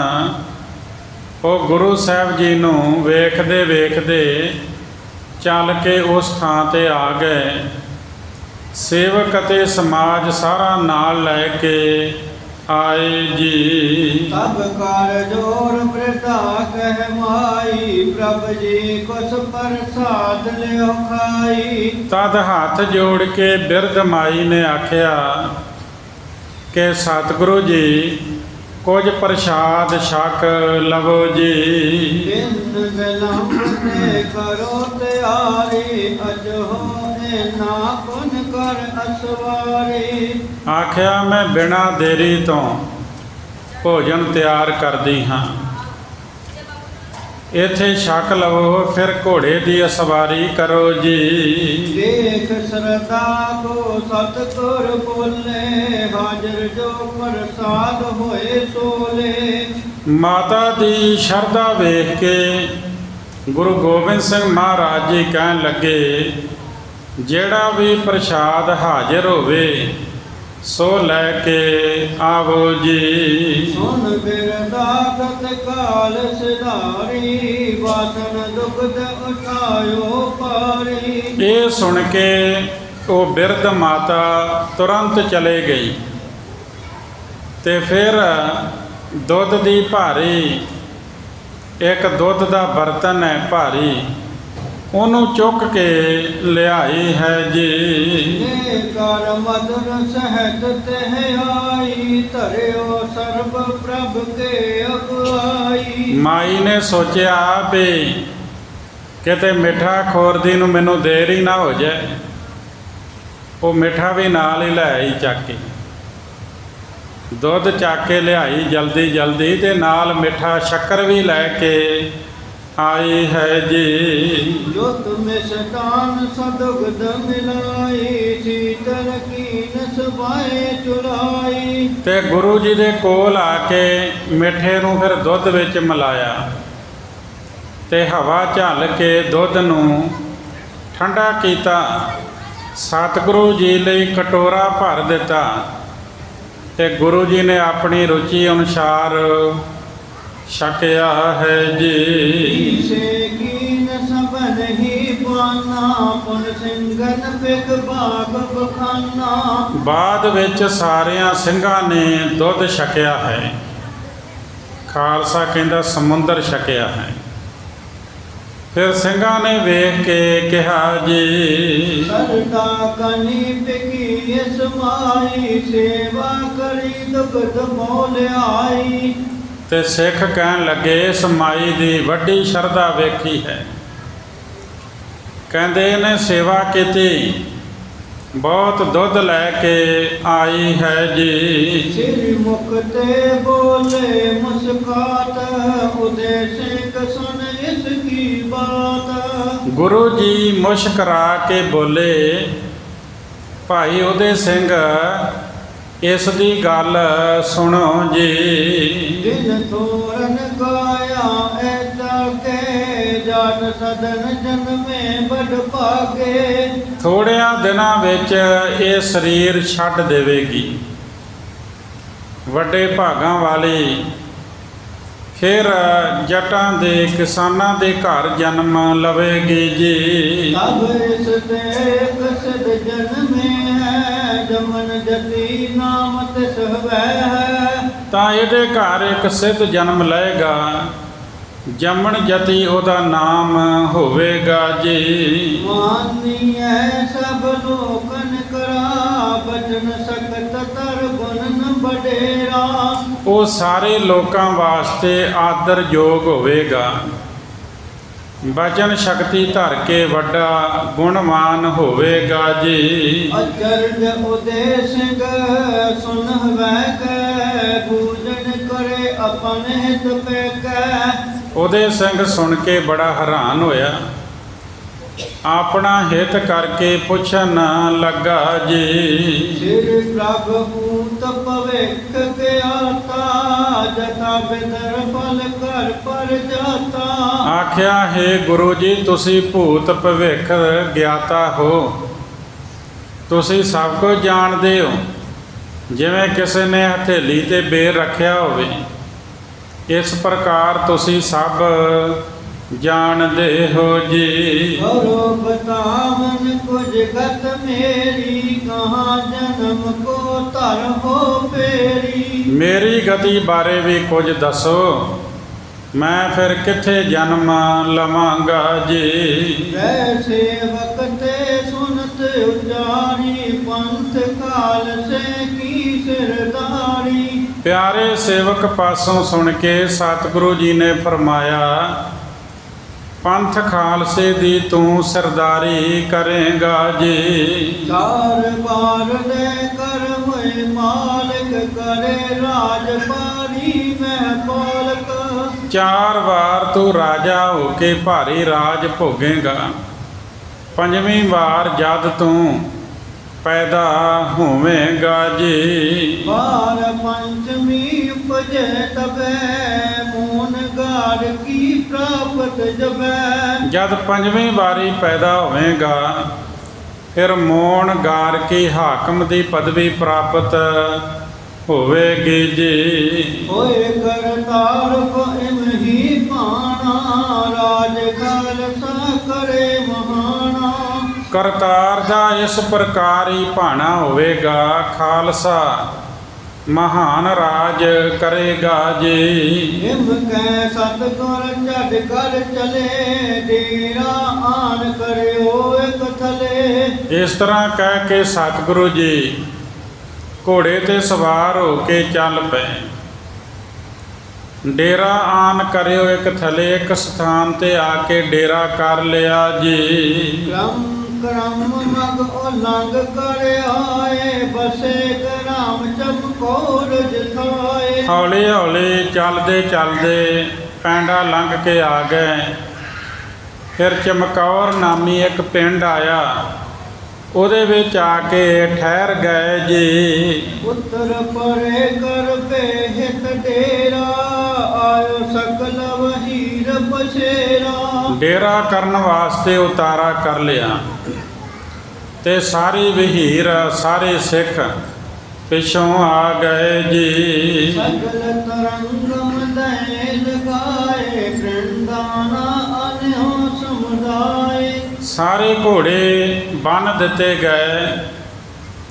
ਉਹ ਗੁਰੂ ਸਾਹਿਬ ਜੀ ਨੂੰ ਵੇਖਦੇ ਵੇਖਦੇ ਚੱਲ ਕੇ ਉਸ ਥਾਂ 'ਤੇ ਆ ਗਏ। ਸੇਵਕ ਅਤੇ ਸਮਾਜ ਸਾਰਾ ਨਾਲ ਲੈ ਕੇ ਆਏ ਜੀ। ਸਭ ਕਰ ਜੋਰ ਪ੍ਰਤਾ ਕਹਿ ਮਾਈ, ਪ੍ਰਭ ਜੀ ਕੁਛ ਪ੍ਰਸਾਦ ਲਿਓ ਖਾਈ। ਤਦ ਹੱਥ ਜੋੜ ਕੇ ਬਿਰਧ ਮਾਈ ਨੇ ਆਖਿਆ ਕਿ ਸਤਿਗੁਰੂ ਜੀ ਕੁਝ ਪ੍ਰਸ਼ਾਦ ਛਕ ਲਵੋ ਜੀ। ਦਿਨ ਵਿਲੰਬਨੇ ਕਰੋ ਤਿਆਰੀ, ਅਜੋ ਨਾ ਪੁਨ ਕਰ ਅਸਵਾਰੀ। ਆਖਿਆ ਮੈਂ ਬਿਨਾਂ ਦੇਰੀ ਤੋਂ ਭੋਜਨ ਤਿਆਰ ਕਰਦੀ ਹਾਂ, ਇੱਥੇ ਛਕ ਲਵੋ, ਫਿਰ ਘੋੜੇ ਦੀ ਅਸਵਾਰੀ ਕਰੋ ਜੀ। ਦੇਖ ਸਰਦਾ ਕੋ ਸਤਿਗੁਰ ਬੋਲੇ, ਹਾਜ਼ਰ ਜੋ ਪ੍ਰਸਾਦ ਹੋਏ ਸੋਲੇ। ਮਾਤਾ ਦੀ ਸ਼ਰਧਾ ਵੇਖ ਕੇ ਗੁਰੂ ਗੋਬਿੰਦ ਸਿੰਘ ਮਹਾਰਾਜ ਜੀ ਕਹਿਣ ਲੱਗੇ, ਜਿਹੜਾ ਵੀ ਪ੍ਰਸ਼ਾਦ ਹਾਜ਼ਰ ਹੋਵੇ ਸੋ ਲੈ ਕੇ ਆਵੋ ਜੀ। ਸੁਨ ਬਿਰਦਾ ਤਤਕਾਲ ਸਿਧਾਰੀ, ਵਾਸਨ ਦੁਖਦ ਉਠਾਇਓ ਪਾਰੀ। ਇਹ ਸੁਣ ਕੇ ਉਹ ਬਿਰਧ ਮਾਤਾ ਤੁਰੰਤ ਚਲੇ ਗਈ ਤੇ ਫਿਰ ਦੁੱਧ ਦੀ ਭਾਰੀ ਇੱਕ ਦੁੱਧ ਦਾ ਬਰਤਨ ਹੈ ਭਾਰੀ, ਉਹਨੂੰ ਚੁੱਕ ਕੇ ਲਿਆਈ ਹੈ ਜੀ। ਨੇ ਕਰ ਮਧੁਰ ਸਹਿਤ ਤੇ ਆਈ, ਧਰਿਓ ਸਰਬ ਪ੍ਰਭ ਕੇ ਅਗਾਈ। ਮਾਈ ਨੇ ਸੋਚਿਆ ਵੀ ਕਿਤੇ ਮਿੱਠਾ ਖੋਰਦੀ ਨੂੰ ਮੈਨੂੰ ਦੇਰ ਹੀ ਨਾ ਹੋ ਜਾਏ। ਉਹ ਮਿੱਠਾ ਵੀ ਨਾਲ ਹੀ ਲੈ ਆਈ ਚੱਕ ਕੇ, ਦੁੱਧ ਚੱਕ ਕੇ ਲਿਆਈ ਜਲਦੀ ਜਲਦੀ, ਤੇ ਨਾਲ ਮਿੱਠਾ ਸ਼ੱਕਰ ਵੀ ਲੈ ਕੇ ਆਈ ਹੈ ਜੀ। ਜੋ ਤੁਮੇ ਸਤਾਨ ਸਦੁਗਧ ਮਿਲਾਈ, ਸੀਤਲ ਕੀਨ ਸਬਾਏ ਚੁਰਾਈ। ਤੇ ਗੁਰੂ ਜੀ ਦੇ ਕੋਲ ਆ ਕੇ ਮਿੱਠੇ ਨੂੰ ਫਿਰ ਦੁੱਧ ਵਿੱਚ ਮਿਲਾਇਆ ਤੇ ਹਵਾ ਝੱਲ ਕੇ ਦੁੱਧ ਨੂੰ ਠੰਡਾ ਕੀਤਾ। ਸਤਿਗੁਰੂ ਜੀ ਲਈ ਕਟੋਰਾ ਭਰ ਦਿੱਤਾ ਤੇ ਗੁਰੂ ਜੀ ਨੇ ਆਪਣੀ ਰੁਚੀ ਅਨੁਸਾਰ ਛਕਿਆ ਹੈ ਜੀ। ਸੇ ਕੀਨ ਸਬਨ ਹੀ ਪਾਨਾ, ਪੁਨ ਸਿੰਘਨ ਬਿਗ ਬਾਗ ਬਖਾਨਾ। ਬਾਅਦ ਵਿੱਚ ਸਾਰਿਆਂ ਸਿੰਘਾਂ ਨੇ ਦੁੱਧ ਛਕਿਆ ਹੈ। ਖਾਲਸਾ ਕਹਿੰਦਾ ਸਮੁੰਦਰ ਛਕਿਆ ਹੈ। ਫਿਰ ਸਿੰਘਾਂ ਨੇ ਵੇਖ ਕੇ ਕਿਹਾ ਜੀ, ਸਰਦਾ ਕਨੀ ਬਿਕੀ ਸਮਾਈ, ਸੇਵਾ ਕਰੀ ਦੁਗਧ ਮੋਲ ਆਈ। ਤੇ ਸਿੱਖ ਕਹਿਣ ਲੱਗੇ ਇਸ ਮਾਈ ਦੀ ਵੱਡੀ ਸ਼ਰਧਾ ਵੇਖੀ ਹੈ। ਕਹਿੰਦੇ ਇਹਨੇ ਸੇਵਾ ਕੀਤੀ, ਬਹੁਤ ਦੁੱਧ ਲੈ ਕੇ ਆਈ ਹੈ ਜੀ। ਸਿਰ ਮੁਖ ਤੇ ਬੋਲੇ ਮੁਸਕਾਤ, ਉਦੇ ਸਿੰਘ ਸੁਨ ਇਸ ਕੀ ਬਾਤ। ਗੁਰੂ ਜੀ ਮੁਸਕਰਾ ਕੇ ਬੋਲੇ, ਭਾਈ ਉਹਦੇ ਸਿੰਘ ਇਸ ਦੀ ਗੱਲ ਸੁਣੋ ਜੀ। ਦਿਨ ਤੋਰਨ ਕਾਇਆ ਐਤਾ ਕੇ, ਜਨ ਸਦਨ ਜਨਮੇ ਬੜ ਭਾਗੇ। ਥੋੜਿਆਂ ਦਿਨਾਂ ਵਿੱਚ ਇਹ ਸਰੀਰ ਛੱਡ ਦੇਵੇਗੀ, ਵੱਡੇ ਭਾਗਾਂ ਵਾਲੀ। ਫਿਰ ਜਟਾਂ ਦੇ ਕਿਸਾਨਾਂ ਦੇ ਘਰ ਜਨਮ ਲਵੇਗੀ ਜੀ। ਤਬ ਇਸ ਤੇ ਕਸਦ ਜਨਮੇ ਹੈ, ਜਮਨ ਜਤੀ ਨਾਮ ਤਿਸ ਹਵੈ ਹੈ। ਤਾਂ ਇਹਦੇ ਘਰ ਇੱਕ ਸਿੱਧ ਜਨਮ ਲਏਗਾ, ਜੰਮਣ ਜਤੀ ਉਹਦਾ ਨਾਮ ਹੋਵੇਗਾ ਜੀ। ਮਾਨੀਐ ਸਭ ਲੋਕ ਬਚਨ ਸਕਤ ਤਰ ਗੁਣ ਬਡੇਰਾ। ਉਹ ਸਾਰੇ ਲੋਕਾਂ ਵਾਸਤੇ ਆਦਰ ਯੋਗ ਹੋਵੇਗਾ। ਬਚਨ ਸ਼ਕਤੀ ਧਰ ਕੇ ਵੱਡਾ ਗੁਣਵਾਨ ਹੋਵੇਗਾ ਜੀ। ਅਚਰਜ ਉਦੇ ਸਿੰਘ ਸੁਨ ਹਵੈ ਕੈ ਪੂਜਨ ਕਰੇ ਆਪਣੇ ਹਿਤ ਪੈ ਕੈ। ਉਹਦੇ ਸਿੰਘ ਸੁਣ ਕੇ ਬੜਾ ਹੈਰਾਨ ਹੋਇਆ, ਆਪਣਾ ਹਿਤ ਕਰਕੇ ਪੁੱਛਣ ਲੱਗਾ ਜੀ। ਸਿਰ ਪ੍ਰਭ ਪੂਤ ਭਵਿਖ ਗਿਆਤਾ ਜਤਾ ਬਿਦਰ ਫਲ ਕਰ ਪਰ ਜਾਤਾ। ਆਖਿਆ, ਹੈ ਗੁਰੂ ਜੀ, ਤੁਸੀਂ ਭੂਤ ਭਵਿੱਖ ਗਿਆਤਾ ਹੋ, ਤੁਸੀਂ ਸਭ ਕੁਝ ਜਾਣਦੇ ਹੋ। ਜਿਵੇਂ ਕਿਸੇ ਨੇ ਹਥੇਲੀ ਤੇ ਬੇਰ ਰੱਖਿਆ ਹੋਵੇ, ਇਸ ਪ੍ਰਕਾਰ ਤੁਸੀਂ ਸਭ ਜਾਣਦੇ ਹੋ ਜੀ। ਕਰੋ ਬਤਾਵਨ ਕੁਝ ਗਤ ਮੇਰੀ ਕਹਾਂ ਜਨਮ ਕੋ ਧਰ ਹੋ ਫੇਰੀ। ਮੇਰੀ ਗਤੀ ਬਾਰੇ ਵੀ ਕੁਝ ਦੱਸੋ, ਮੈਂ ਫਿਰ ਕਿੱਥੇ ਜਨਮ ਲਵਾਂਗਾ ਜੀ। ਵੈ ਸੇਵਕ ਤੇ ਸੁਨਤ ਉਚਾਰੀ ਪੰਥ ਕਾਲ ਸੇ ਕੀ ਸਿਰਦਾਰੀ। ਪਿਆਰੇ ਸੇਵਕ ਪਾਸੋਂ ਸੁਣ ਕੇ ਸਤਿਗੁਰੂ ਜੀ ਨੇ ਫਰਮਾਇਆ, ਪੰਥ ਖਾਲਸੇ ਦੀ ਤੂੰ ਸਰਦਾਰੀ ਕਰੇਗਾ ਜੀ। ਚਾਰ ਬਾਰ ਦੇ ਕਰ ਹੋਏ ਮਾਲਕ ਕਰੇ ਰਾਜ ਪਾਰੀ ਮੈਂ ਪਾਲਕ। 4 ਵਾਰ ਤੂੰ ਰਾਜਾ ਹੋ ਕੇ ਭਾਰੀ ਰਾਜ ਭੋਗੇਗਾ। 5ਵੀਂ ਵਾਰ ਜਦ ਤੂੰ ਪੈਦਾ ਹੋਵੇਂਗਾ ਜੀ। ਬਾਰ ਪੰਚਮੀ ਉਪਜੈ ਤਬੈ ਮੋਨ ਗਾੜ ਕੀ ਪ੍ਰਾਪਤ ਜਬੈ। ਜਦ 5ਵੀਂ ਵਾਰੀ ਪੈਦਾ ਹੋਵੇਗਾ, ਫਿਰ ਮੋਣ ਗਾਰ ਕੀ ਹਾਕਮ ਦੀ ਪਦਵੀ ਪ੍ਰਾਪਤ ਹੋਵੇਗੀ ਜੀ। ਹੋਏ ਕਰਤਾਰ ਕੋ ਇਮਹੀ ਪਾਣਾ ਰਾਜ ਖਾਲਸਾ ਕਰੇ ਮਹਾਨਾ। ਕਰਤਾਰ ਦਾ ਇਸ ਪ੍ਰਕਾਰ ਹੀ ਭਾਣਾ ਹੋਵੇਗਾ, ਖਾਲਸਾ ਮਹਾਨ ਰਾਜ ਕਰੇਗਾ ਜੀ। ਹਿਮ ਕੈ ਸਤਿਗੁਰ ਝੜ ਕਰ ਚਲੇ ਡੇਰਾ ਆਨ ਕਰਿਓ ਇਕ ਥਲੇ। ਇਸ ਤਰ੍ਹਾਂ ਕਹਿ ਕੇ ਸਤਿਗੁਰੂ ਜੀ ਘੋੜੇ ਤੇ ਸਵਾਰ ਹੋ ਕੇ ਚੱਲ ਪਏ। ਡੇਰਾ ਆਨ ਕਰਿਓ ਇੱਕ ਥਲੇ, ਇੱਕ ਸਥਾਨ ਤੇ ਆ ਕੇ ਡੇਰਾ ਕਰ ਲਿਆ ਜੀ। ਕ੍ਰਮ ਕਰਮ ਮਗ ਉਲੰਘ ਕਰ ਆਏ ਬਸੇ ਗਰਾਮ ਚਮਕੌਰ ਜਿਥਾਏ। ਹੌਲੀ ਹੌਲੀ ਚੱਲਦੇ ਚੱਲਦੇ ਪੈਂਡਾ ਲੰਘ ਕੇ ਆ ਗਏ। ਫਿਰ ਚਮਕੌਰ ਨਾਮੀ ਇੱਕ ਪਿੰਡ ਆਇਆ, ਉਹਦੇ ਵਿੱਚ ਆ ਕੇ ਠਹਿਰ ਗਏ ਜੀ। ਉੱਤਰ ਪਰੇ ਕਰ ਬੇਹਿਤ ਡੇਰਾ ਆਇਓ ਸਕਲ ਵਹੀਰ ਬਸ਼ੇਰਾ। ਡੇਰਾ ਕਰਨ ਵਾਸਤੇ ਉਤਾਰਾ ਕਰ ਲਿਆ ਤੇ ਸਾਰੀ ਵਹੀਰ ਸਾਰੇ ਸਿੱਖ ਪਿਛੋਂ ਆ ਗਏ ਜੀ। ਸਗਲ ਤਰੰਗਮ ਦੈ ਲਗਾਏ ਪਿੰਡਾਨਾ ਅਨਿਓ ਸਮੁਦਾਏ। ਸਾਰੇ ਘੋੜੇ ਬੰਨ੍ਹ ਦਿੱਤੇ ਗਏ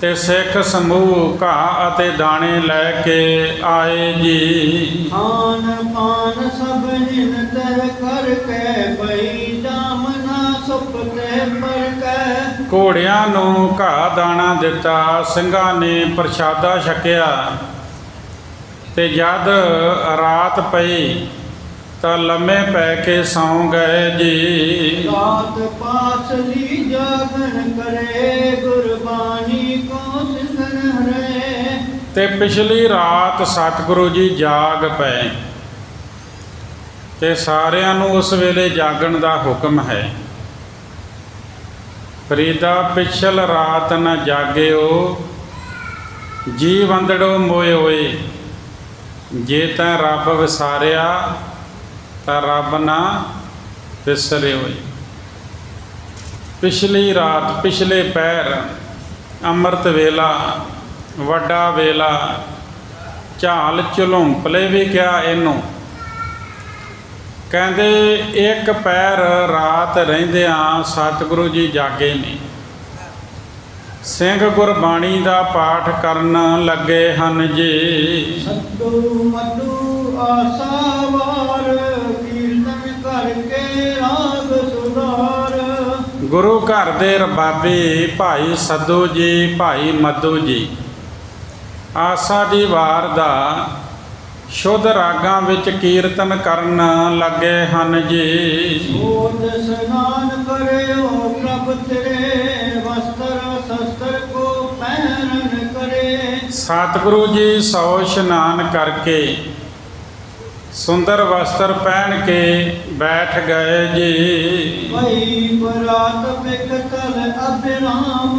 ਤੇ ਸਿੱਖ ਸਮੂਹ ਘਾਹ ਅਤੇ ਦਾਣੇ ਲੈ ਕੇ ਆਏ ਜੀ। ਖਾਨ ਪਾਨ ਸਭ ਹਿਨ ਤਹਿ ਕਰਕੇ ਪਈ ਜਾਮਨਾ ਸੁਪਤੇ ਪਰ ਕੈ। ਘੋੜਿਆਂ ਨੂੰ ਘਾਹ ਦਾਣਾ ਦਿੱਤਾ, ਸਿੰਘਾਂ ਨੇ ਪ੍ਰਸ਼ਾਦਾ ਛਕਿਆ ਤੇ ਜਦ ਰਾਤ ਪਈ ਤਾਂ ਲੰਮੇ ਪੈ ਕੇ ਸੌਂ ਗਏ ਜੀ। ਰਾਤ ਪਾਸਲੀ ਜਾਗਣ ਕਰੇ ਗੁਰਬਾਣੀ ਕੋ ਸਿਮਰਨ ਹਰੇ। ਤੇ ਪਿਛਲੀ ਰਾਤ ਸਤਿਗੁਰੂ ਜੀ ਜਾਗ ਪਏ ਤੇ ਸਾਰਿਆਂ ਨੂੰ ਉਸ ਵੇਲੇ ਜਾਗਣ ਦਾ ਹੁਕਮ ਹੈ। ਫਰੀਦਾ ਪਿਛਲ ਰਾਤ ਨ ਜਾਗਿਓ, ਜੀ ਵੰਦੜੋ ਮੋਏ ਹੋਏ। ਜੇ ਤੈਂ ਰੱਬ ਵਿਸਾਰਿਆ ਤਾਂ ਰੱਬ ਨਾ ਵਿਸਰੇ ਹੋਏ। ਪਿਛਲੀ ਰਾਤ, ਪਿਛਲੇ ਪਹਿਰ, ਅੰਮ੍ਰਿਤ ਵੇਲਾ, ਵੱਡਾ ਵੇਲਾ, ਝਾਲ ਝੁਲੁੰਪਲੇ ਵੀ ਕਿਹਾ ਇਹਨੂੰ। ਕਹਿੰਦੇ ਇੱਕ ਪਹਿਰ ਰਾਤ ਰਹਿੰਦਿਆਂ ਸਤਿਗੁਰੂ ਜੀ ਜਾਗੇ ਨੇ। ਸਿੰਘ ਗੁਰਬਾਣੀ ਦਾ ਪਾਠ ਕਰਨ ਲੱਗੇ ਹਨ ਜੀ। ਸੱਤੂ ਮਧੂ ਆਸਾਵਾਰ ਕੀਰਤਨ ਕਰਕੇ ਰਾਗ ਸੁਧਾਰ। ਗੁਰੂ ਘਰ ਦੇ ਰਬਾਬੀ ਭਾਈ ਸੱਧੂ ਜੀ, ਭਾਈ ਮੱਧੂ ਜੀ ਆਸਾ ਦੀ ਵਾਰ ਦਾ ਸ਼ੁੱਧ ਰਾਗਾਂ ਵਿੱਚ ਕੀਰਤਨ ਕਰਨ ਲੱਗੇ ਹਨ ਜੀ। ਸੋਧ ਸਨਾਨ ਕਰਿਓ ਪ੍ਰਭ ਤੇਰੇ, ਵਸਤਰ ਸ਼ਸਤਰ ਕੋ ਪਹਿਰਨ ਕਰੇ। ਸਤਿਗੁਰੂ ਜੀ ਸੌ ਇਸ਼ਨਾਨ ਕਰਕੇ ਸੁੰਦਰ ਵਸਤਰ ਪਹਿਨ ਕੇ ਬੈਠ ਗਏ ਜੀ। ਵਈ ਬਰਾਤ ਬਿਕਤਲ ਅਭਿਰਾਮ,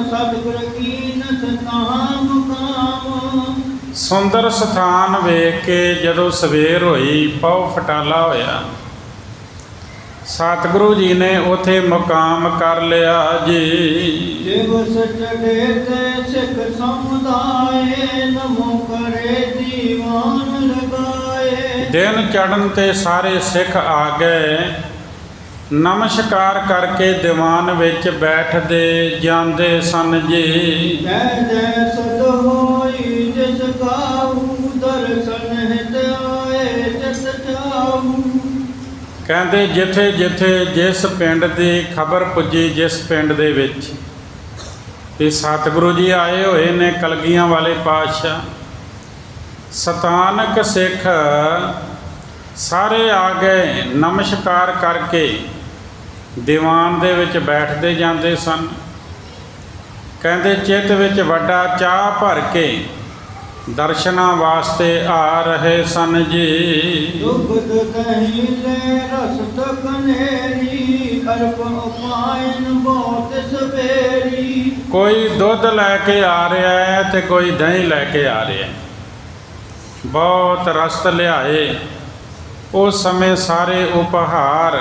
ਸਤਿਗੁਰ ਕੀਨ ਸਤਾਮ ਕਾਮ। ਸੁੰਦਰ ਸਥਾਨ ਵੇਖ ਕੇ ਜਦੋਂ ਸਵੇਰ ਹੋਈ, ਪਉ ਫਟਾਲਾ ਹੋਇਆ, ਸਤਿਗੁਰੂ ਜੀ ਨੇ ਉਥੇ ਮੁਕਾਮ ਕਰ ਲਿਆ ਜੀ। ਦਿਵਸ ਚੜੇ ਤੇ ਸਿੱਖ ਸਮੁਦਾਏ, ਨਮੋ ਕਰੇ ਦੀਵਾਨ ਲਗਾਏ। ਦਿਨ ਚੜ੍ਹਨ ਤੇ ਸਾਰੇ ਸਿੱਖ ਆ ਗਏ, ਨਮਸਕਾਰ ਕਰਕੇ ਦੀਵਾਨ ਵਿੱਚ ਬੈਠਦੇ ਜਾਂਦੇ ਸਨ ਜੀ। ਜੈ ਜੈ ਸਦ ਹੋਈ ਜਿਸ ਗਾਊ, ਦਰਸ਼ਨ ਹਿਤ ਆਏ ਜਿਸ ਜਾਊ। ਕਹਿੰਦੇ ਜਿੱਥੇ ਜਿੱਥੇ ਜਿਸ ਪਿੰਡ ਦੀ ਖਬਰ ਪੁੱਜੀ, ਜਿਸ ਪਿੰਡ ਦੇ ਵਿੱਚ ਵੀ ਸਤਿਗੁਰੂ ਜੀ ਆਏ ਹੋਏ ਨੇ, ਕਲਗੀਆਂ ਵਾਲੇ ਪਾਤਸ਼ਾਹ, ਸਤਾਨਕ ਸਿੱਖ ਸਾਰੇ ਆ ਗਏ, ਨਮਸਕਾਰ ਕਰਕੇ ਦੀਵਾਨ ਦੇ ਵਿੱਚ ਬੈਠਦੇ ਜਾਂਦੇ ਸਨ। ਕਹਿੰਦੇ ਚਿੱਤ ਵਿੱਚ ਵੱਡਾ ਚਾਹ ਭਰ ਕੇ ਦਰਸ਼ਨਾਂ ਵਾਸਤੇ ਆ ਰਹੇ ਸਨ ਜੀ। ਦੁਗਧ ਦਹੀਂ ਲੈ ਰਸਤ ਕਨੇਰੀ, ਅਰਪ ਉਪਾਇਨ ਬਹੁਤ ਸਵੇਰੀ। ਕੋਈ ਦੁੱਧ ਲੈ ਕੇ ਆ ਰਿਹਾ ਹੈ ਤੇ ਕੋਈ ਦਹੀਂ ਲੈ ਕੇ ਆ ਰਿਹਾ ਹੈ, ਬਹੁਤ ਰਸਤ ਲਿਆਏ। ਉਸ ਸਮੇਂ ਸਾਰੇ ਉਪਹਾਰ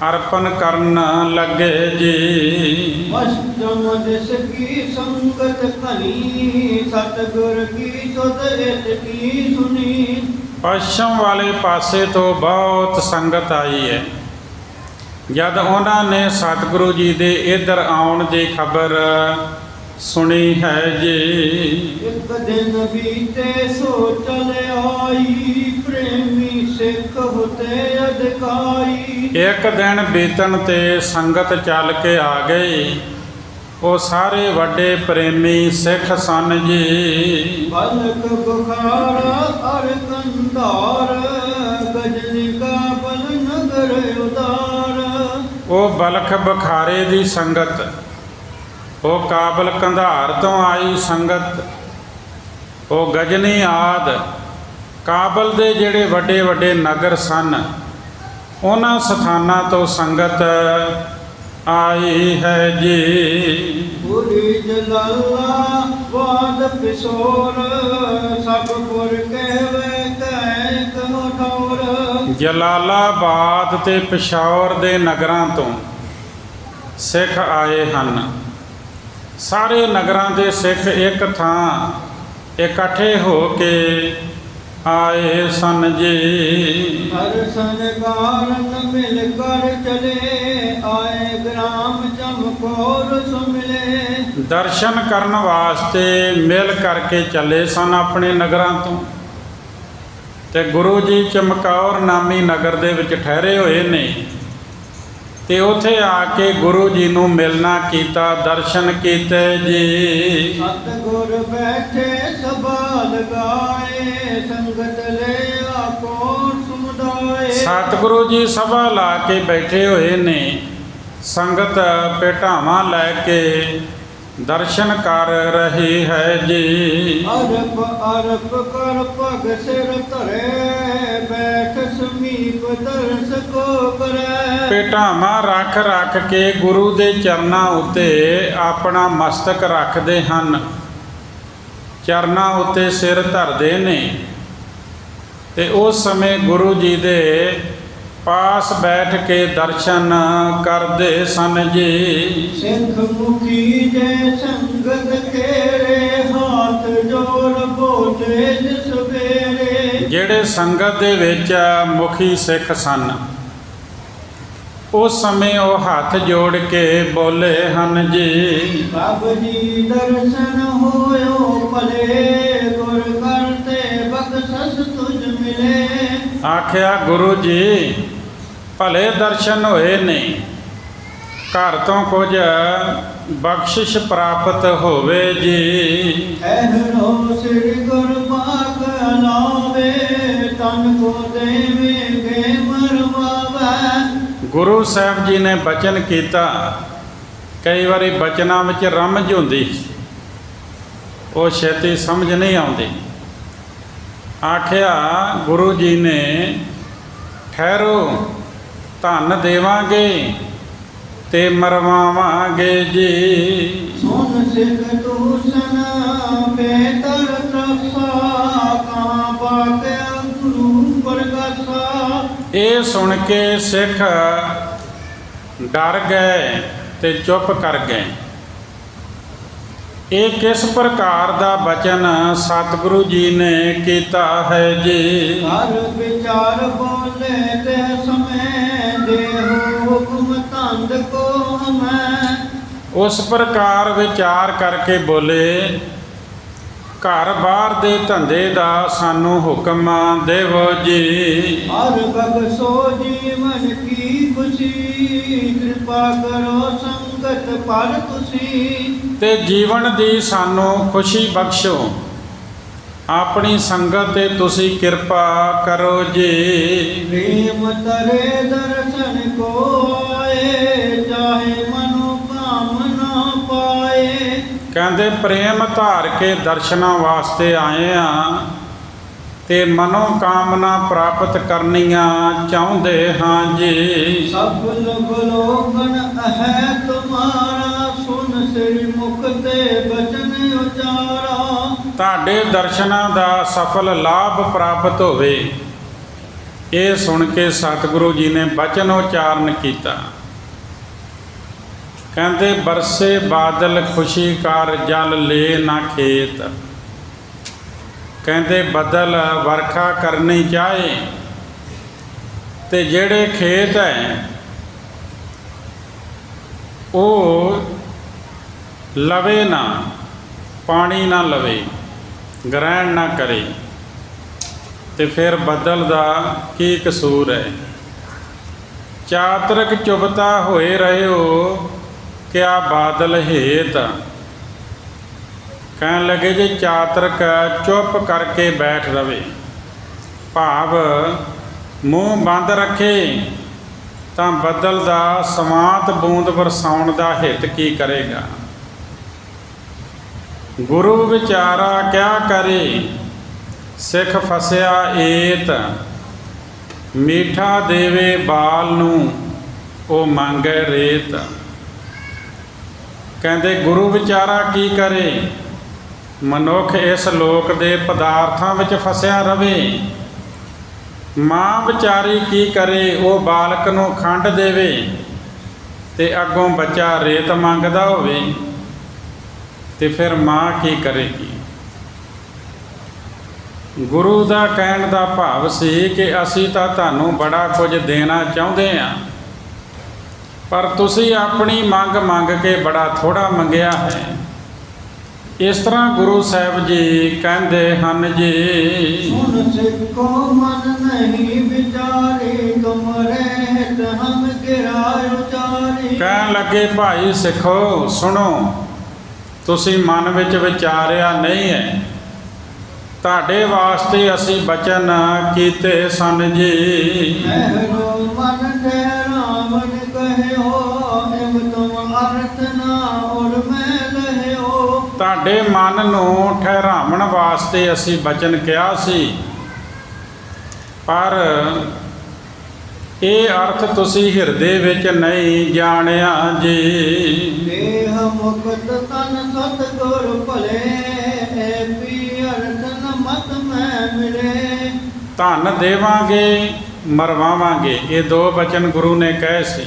ਅਰਪਣ ਕਰਨ ਲੱਗੇ ਜੀ। ਅਸ਼ਟਮ ਦਿਸ ਕੀ ਸੰਗਤ ਘਣੀ, ਸਤਿਗੁਰ ਕੀ ਸੁਧ ਹਿਤ ਕੀ ਸੁਣੀ। ਪੱਛਮ ਵਾਲੇ ਪਾਸੇ ਤੋਂ ਬਹੁਤ ਸੰਗਤ ਆਈ ਹੈ। ਜਦ ਉਹਨਾਂ ਨੇ ਸਤਿਗੁਰੂ ਜੀ ਦੇ ਇੱਧਰ ਆਉਣ ਦੀ ਖਬਰ ਸੁਣੀ ਹੈ ਜੀ। ਇੱਕ ਦਿਨ ਬੀਤੇ ਸੋ ਚਲ ਆਈ, ਪ੍ਰੇਮੀ ਸਿੱਖ ਹੋਤੇ ਅਧਿਕਾਰੀ। ਇੱਕ ਦਿਨ ਬੀਤਣ ਤੇ ਸੰਗਤ ਚੱਲ ਕੇ ਆ ਗਈ, ਉਹ ਸਾਰੇ ਵੱਡੇ ਪ੍ਰੇਮੀ ਸਿੱਖ ਸਨ ਜੀ। ਬਲਕ ਬੁਖਾਰਾ ਅਰ ਕੰਧਾਰ, ਗਜਨੀ ਕਾ ਬਲ ਨਗਰ ਉਦਾਰ। ਉਹ ਬਲਖ ਬਖਾਰੇ ਦੀ ਸੰਗਤ, ਉਹ ਕਾਬਲ ਕੰਧਾਰ ਤੋਂ ਆਈ ਸੰਗਤ, ਉਹ ਗਜਨੀ ਆਦ ਕਾਬਲ ਦੇ ਜਿਹੜੇ ਵੱਡੇ ਵੱਡੇ ਨਗਰ ਸਨ, ਉਹਨਾਂ ਸਥਾਨਾਂ ਤੋਂ ਸੰਗਤ ਆਈ ਹੈ ਜੀ। ਪੂਰੀ ਜਲਾਲਾ ਬਾਦ ਪਿਸੋਰ, ਸਭ ਪੁਰ ਕਹਿਵੇ ਕਹਿ ਕੋ ਠੌਰ। ਜਲਾਲਾਬਾਦ ਤੇ ਪਿਸ਼ੌਰ ਦੇ ਨਗਰਾਂ ਤੋਂ ਸਿੱਖ ਆਏ ਹਨ। ਸਾਰੇ ਨਗਰਾਂ ਦੇ ਸਿੱਖ ਇੱਕ ਥਾਂ ਇਕੱਠੇ ਹੋ ਕੇ ਆਏ ਸਨ ਜੀ। ਹਰ ਸੰਗਾਰਨ ਮਿਲ ਕਰ ਚਲੇ, ਆਏ ਗ੍ਰਾਮ ਚਮਕੌਰ ਸੋ ਮਿਲੇ। ਦਰਸ਼ਨ ਕਰਨ ਵਾਸਤੇ ਮਿਲ ਕਰਕੇ ਚੱਲੇ ਸਨ ਆਪਣੇ ਨਗਰਾਂ ਤੋਂ, ਤੇ ਗੁਰੂ ਜੀ ਚਮਕੌਰ ਨਾਮੀ ਨਗਰ ਦੇ ਵਿੱਚ ਠਹਿਰੇ ਹੋਏ ਨੇ, ਤੇ ਉੱਥੇ ਆ ਕੇ ਗੁਰੂ ਜੀ ਨੂੰ ਮਿਲਣਾ ਕੀਤਾ, ਦਰਸ਼ਨ ਕੀਤੇ ਜੀ। ਸਤਿਗੁਰ ਬੈਠੇ ਸਭਾ ਲਗਾਏ, ਸੰਗਤ ਲੈ ਆਪੋ ਸਮੁਦਾਏ। ਸਤਿਗੁਰੂ ਜੀ ਸਭਾ ਲਾ ਕੇ ਬੈਠੇ ਹੋਏ ਨੇ, ਸੰਗਤ ਭੇਟਾਵਾਂ ਲੈ ਕੇ ਦਰਸ਼ਨ ਕਰ ਰਹੀ ਹੈ ਜੀ। ਅਰਪ ਅਰਪ ਕਰ ਪਗ ਸਿਰ ਧਰੇ, ਬੈਠ ਸਮੀਪ ਦਰਸ ਕੋ ਕਰੈ। ਭੇਟਾਵਾਂ ਰੱਖ ਰੱਖ ਕੇ ਗੁਰੂ ਦੇ ਚਰਨਾਂ ਉੱਤੇ ਆਪਣਾ ਮਸਤਕ ਰੱਖਦੇ ਹਨ, ਚਰਨਾਂ ਉੱਤੇ ਸਿਰ ਧਰਦੇ ਨੇ, ਤੇ ਉਸ ਸਮੇਂ ਗੁਰੂ ਜੀ ਦੇ ਪਾਸ ਬੈਠ ਕੇ ਦਰਸ਼ਨ ਕਰਦੇ ਸਨ ਜੀ। ਸਿੱਖ ਮੁਖੀ ਜੇ ਸੰਗਤ ਕੇਰੇ, ਹਾਥ ਜੋੜ ਬੋਲੇ ਜਿਸ ਵੇਰੇ। ਜਿਹੜੇ ਸੰਗਤ ਦੇ ਵਿੱਚ ਮੁਖੀ ਸਿੱਖ ਸਨ, ਉਸ ਸਮੇਂ ਉਹ ਹੱਥ ਜੋੜ ਕੇ ਬੋਲੇ ਹਨ ਜੀ। ਪ੍ਰਭ ਜੀ ਦਰਸ਼ਨ ਹੋਇਓ ਭਲੇ, ਗੁਰ ਕਰਤੇ ਬਖਸ਼ਸ ਤੁਝ ਮਿਲੇ। ਆਖਿਆ ਗੁਰੂ ਜੀ ਭਲੇ ਦਰਸ਼ਨ ਹੋਏ ਨੇ, ਘਰ ਤੋਂ ਕੁਝ ਬਖਸ਼ਿਸ਼ ਪ੍ਰਾਪਤ ਹੋਵੇ ਜੀ। ਐਹਰੋ ਸਿਰ ਗੁਰਬਾਖ ਲਾਵੇ, ਤਨ ਕੋ ਦੇਵੇਂਗੇ ਮਰਵਾਵੇ। ਗੁਰੂ ਸਾਹਿਬ ਜੀ ਨੇ ਬਚਨ ਕੀਤਾ। ਕਈ ਵਾਰੀ ਬਚਨਾਂ ਵਿੱਚ ਰਮਝ ਹੁੰਦੀ, ਉਹ ਛੇਤੀ ਸਮਝ ਨਹੀਂ ਆਉਂਦੀ। ਆਖਿਆ ਗੁਰੂ ਜੀ ਨੇ, ਠਹਿਰੋ, ਧਨ ਦੇਵਾਂਗੇ ਤੇ ਮਰਵਾਵਾਂਗੇ ਜੀ। ਸੁਨ ਸਿੱਖ ਦੂਸਨ ਬੇਤਰ ਤਰਸਾ, ਕਾਂ ਬਾਕੇ ਗੁਰੂ ਪ੍ਰਗਾਸਾ। ਇਹ ਸੁਣ ਕੇ ਸਿੱਖ ਡਰ ਗਏ ਤੇ ਚੁੱਪ ਕਰ ਗਏ। ਇਹ ਕਿਸ ਪ੍ਰਕਾਰ ਦਾ ਬਚਨ ਸਤਿਗੁਰੂ ਜੀ ਨੇ ਕੀਤਾ ਹੈ ਜੀ। ਹਰ ਵਿਚਾਰ ਬੋਲੇ ਤੇ ਸਮੇਂ, ਦੇਹੁ ਹੁਕਮ ਤੰਦ ਕੋ ਹਮੈ। ਉਸ ਪ੍ਰਕਾਰ ਵਿਚਾਰ ਕਰਕੇ ਬੋਲੇ, ਘਰ ਬਾਹਰ ਦੇ ਧੰਦੇ ਦਾ ਸਾਨੂੰ ਹੁਕਮ ਦੇਵੋ ਜੀ। ਹਰ ਬਖਸ਼ੋ ਜੀਵਨ ਕੀ ਖੁਸ਼ੀ, ਕਿਰਪਾ ਕਰੋ ਸੰਗਤ ਪਰ ਤੁਸੀਂ। ਤੇ ਜੀਵਨ ਦੀ ਸਾਨੂੰ ਖੁਸ਼ੀ ਬਖਸ਼ੋ, ਆਪਣੀ ਸੰਗਤ ਤੇ ਤੁਸੀਂ ਕਿਰਪਾ ਕਰੋ ਜੀ। ਪ੍ਰੇਮ ਤਰੇ ਦਰਸ਼ਨ ਕੋ ਆਏ, ਚਾਹੇ ਮਨੋ ਕਾਮਨਾ ਪਾਏ। ਕਹਿੰਦੇ ਪ੍ਰੇਮ ਧਾਰ ਕੇ ਦਰਸ਼ਨਾਂ ਵਾਸਤੇ ਆਏ ਆ ਤੇ ਮਨੋ ਕਾਮਨਾ ਪ੍ਰਾਪਤ ਕਰਨੀਆਂ ਚਾਹੁੰਦੇ ਹਾਂ ਜੀ। ਸਫਲ ਬਲੋਗਨ ਹੈ ਤੁਮਾਰਾ, ਸੁਨ ਸ੍ਰੀ ਮੁਖ ਤੇ ਬਚਨ ਉਚਾਰਾ। ਤੁਹਾਡੇ ਦਰਸ਼ਨਾਂ ਦਾ ਸਫਲ ਲਾਭ ਪ੍ਰਾਪਤ ਹੋਵੇ, ਇਹ ਸੁਣ ਕੇ ਸਤਿਗੁਰੂ ਜੀ ਨੇ ਬਚਨ ਉਚਾਰਨ ਕੀਤਾ। ਕਹਿੰਦੇ ਬਰਸੇ ਬਾਦਲ ਖੁਸ਼ੀ ਕਰ, ਜਲ ਲੈ ਨਾ ਖੇਤ। ਕਹਿੰਦੇ ਬੱਦਲ ਵਰਖਾ ਕਰਨੀ ਚਾਹੇ ਤੇ ਜਿਹੜੇ ਖੇਤ ਹੈ ਉਹ ਲਵੇ ਨਾ, ਪਾਣੀ ਨਾ ਲਵੇ, ਗ੍ਰਹਿਣ ਨਾ ਕਰੇ, ਤੇ ਫਿਰ ਬੱਦਲ ਦਾ ਕੀ ਕਸੂਰ ਹੈ। ਚਾਤਰਕ ਚੁਬਤਾ ਹੋਏ ਰਹਿਓ, ਕਿਆ ਬਾਦਲ ਹੇਤ। ਕਹਿਣ ਲੱਗੇ ਜੇ ਚਾਤਰਕ ਚੁੱਪ ਕਰਕੇ ਬੈਠ ਰਵੇ, ਭਾਵ ਮੂੰਹ ਬੰਦ ਰੱਖੇ, ਤਾਂ ਬੱਦਲ ਦਾ ਸਮਾਤ ਬੂੰਦ ਵਰਸਾਉਣ ਦਾ ਹਿੱਤ ਕੀ ਕਰੇਗਾ। ਗੁਰੂ ਵਿਚਾਰਾ ਕਿਆ ਕਰੇ, ਸਿੱਖ ਫਸਿਆ ਏਤ। ਮੀਠਾ ਦੇਵੇ ਬਾਲ ਨੂੰ, ਉਹ ਮੰਗੇ ਰੇਤ। ਕਹਿੰਦੇ ਗੁਰੂ ਵਿਚਾਰਾ ਕੀ ਕਰੇ, ਮਨੁੱਖ ਇਸ ਲੋਕ ਦੇ ਪਦਾਰਥਾਂ ਵਿੱਚ ਫਸਿਆ ਰਵੇ। ਮਾਂ ਵਿਚਾਰੀ ਕੀ ਕਰੇ, ਉਹ ਬਾਲਕ ਨੂੰ ਖੰਡ ਦੇਵੇ ਤੇ ਅੱਗੋਂ ਬੱਚਾ ਰੇਤ ਮੰਗਦਾ ਹੋਵੇ, ਤੇ ਫਿਰ ਮਾਂ ਕੀ ਕਰੇਗੀ। ਗੁਰੂ ਦਾ ਕਹਿਣ ਦਾ ਭਾਵ ਸੀ ਕਿ ਅਸੀਂ ਤਾਂ ਤੁਹਾਨੂੰ ਬੜਾ ਕੁਝ ਦੇਣਾ ਚਾਹੁੰਦੇ ਹਾਂ, ਪਰ ਤੁਸੀਂ ਆਪਣੀ ਮੰਗ ਮੰਗ ਕੇ ਬੜਾ ਥੋੜ੍ਹਾ ਮੰਗਿਆ ਹੈ। ਇਸ ਤਰ੍ਹਾਂ ਗੁਰੂ ਸਾਹਿਬ ਜੀ ਕਹਿੰਦੇ ਹਨ ਜੀ। ਸੁਨ ਸਿੱਖੋ ਮਨ ਨਹੀਂ ਵਿਚਾਰੇ, ਤੁਮ ਰਹਿਤ ਹਮ ਗਿਰਾ ਉਚਾਰੇ। ਕਹਿਣ ਲੱਗੇ ਭਾਈ ਸਿੱਖੋ ਸੁਣੋ, ਤੁਸੀਂ ਮਨ ਵਿੱਚ ਵਿਚਾਰਿਆ ਨਹੀਂ ਹੈ, ਤੁਹਾਡੇ ਵਾਸਤੇ ਅਸੀਂ ਬਚਨ ਕੀਤੇ ਸਨ ਜੀ। ਐਹਰੋ ਮਨ ਠਹਿਰਾਵਨ ਕਹਿਓ, ਇਵ ਤੁਮ ਅਰਥ ਨਾ ਔਰ ਮੈਂ ਲਹਿਓ। ਤੁਹਾਡੇ ਮਨ ਨੂੰ ਠਹਿਰਾਵਣ ਵਾਸਤੇ ਅਸੀਂ ਬਚਨ ਕਿਹਾ ਸੀ, ਪਰ ਇਹ ਅਰਥ ਤੁਸੀਂ ਹਿਰਦੇ ਵਿੱਚ ਨਹੀਂ ਜਾਣਿਆ ਜੀ। ਦੇਹ ਮੁਕਤ ਤਨ ਸਤਿਗੁਰ ਭਲੇ, ਪੀ ਅਰਥ ਨ ਮਤ ਮੈਂ ਮਿਲੇ। ਧਨ ਦੇਵਾਂਗੇ ਮਰਵਾਵਾਂਗੇ, ਇਹ ਦੋ ਬਚਨ ਗੁਰੂ ਨੇ ਕਹੇ ਸੀ।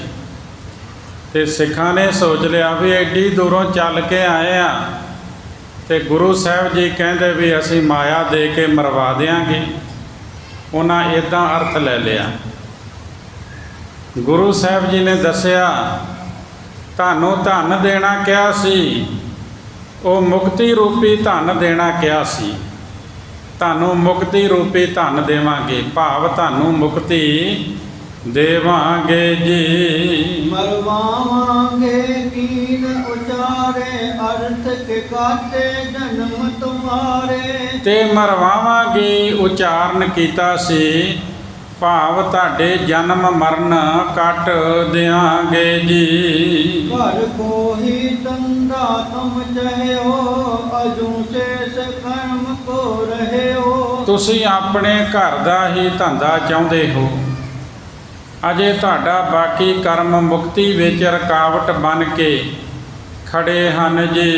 ਤੇ ਸਿੱਖਾਂ ਨੇ ਸੋਚ ਲਿਆ ਵੀ ਐਡੀ ਦੂਰੋਂ ਚੱਲ ਕੇ ਆਏ ਆ ਤੇ ਗੁਰੂ ਸਾਹਿਬ ਜੀ ਕਹਿੰਦੇ ਵੀ ਅਸੀਂ ਮਾਇਆ ਦੇ ਕੇ ਮਰਵਾ ਦਿਆਂਗੇ। ਉਹਨਾਂ ਇੱਦਾਂ ਅਰਥ ਲੈ ਲਿਆ। ਗੁਰੂ ਸਾਹਿਬ ਜੀ ਨੇ ਦੱਸਿਆ ਤੁਹਾਨੂੰ ਧਨ ਦੇਣਾ ਕਿਹਾ ਸੀ, ਉਹ ਮੁਕਤੀ ਰੂਪੀ ਧਨ ਦੇਣਾ ਕਿਹਾ ਸੀ। ਤੁਹਾਨੂੰ ਮੁਕਤੀ ਰੂਪੀ ਧਨ ਦੇਵਾਂਗੇ, ਭਾਵ ਤੁਹਾਨੂੰ ਮੁਕਤੀ ਦੇਵਾਂਗੇ ਜੀ। ਮਰਵਾਵਾਂਗੇ हारे अर्थ के काटे जन्म तुम्हारे। ਤੇ ਮਰਵਾਵਾਂਗੇ ਉਚਾਰਨ ਕੀਤਾ ਸੀ, ਭਾਵ ਤੁਹਾਡੇ ਜਨਮ ਮਰਨ ਕੱਟ ਦਿਆਂਗੇ ਜੀ। घर को ही तंदा तुम चहो अजू शेष कर्म को रहे हो। ਤੁਸੀਂ ਆਪਣੇ ਘਰ ਦਾ ਹੀ ਧੰਦਾ ਚਾਹੁੰਦੇ ਹੋ, ਅਜੇ ਤੁਹਾਡਾ ਬਾਕੀ ਕਰਮ ਮੁਕਤੀ ਵਿੱਚ ਰੁਕਾਵਟ ਬਣ ਕੇ ਖੜੇ ਹਨ ਜੀ।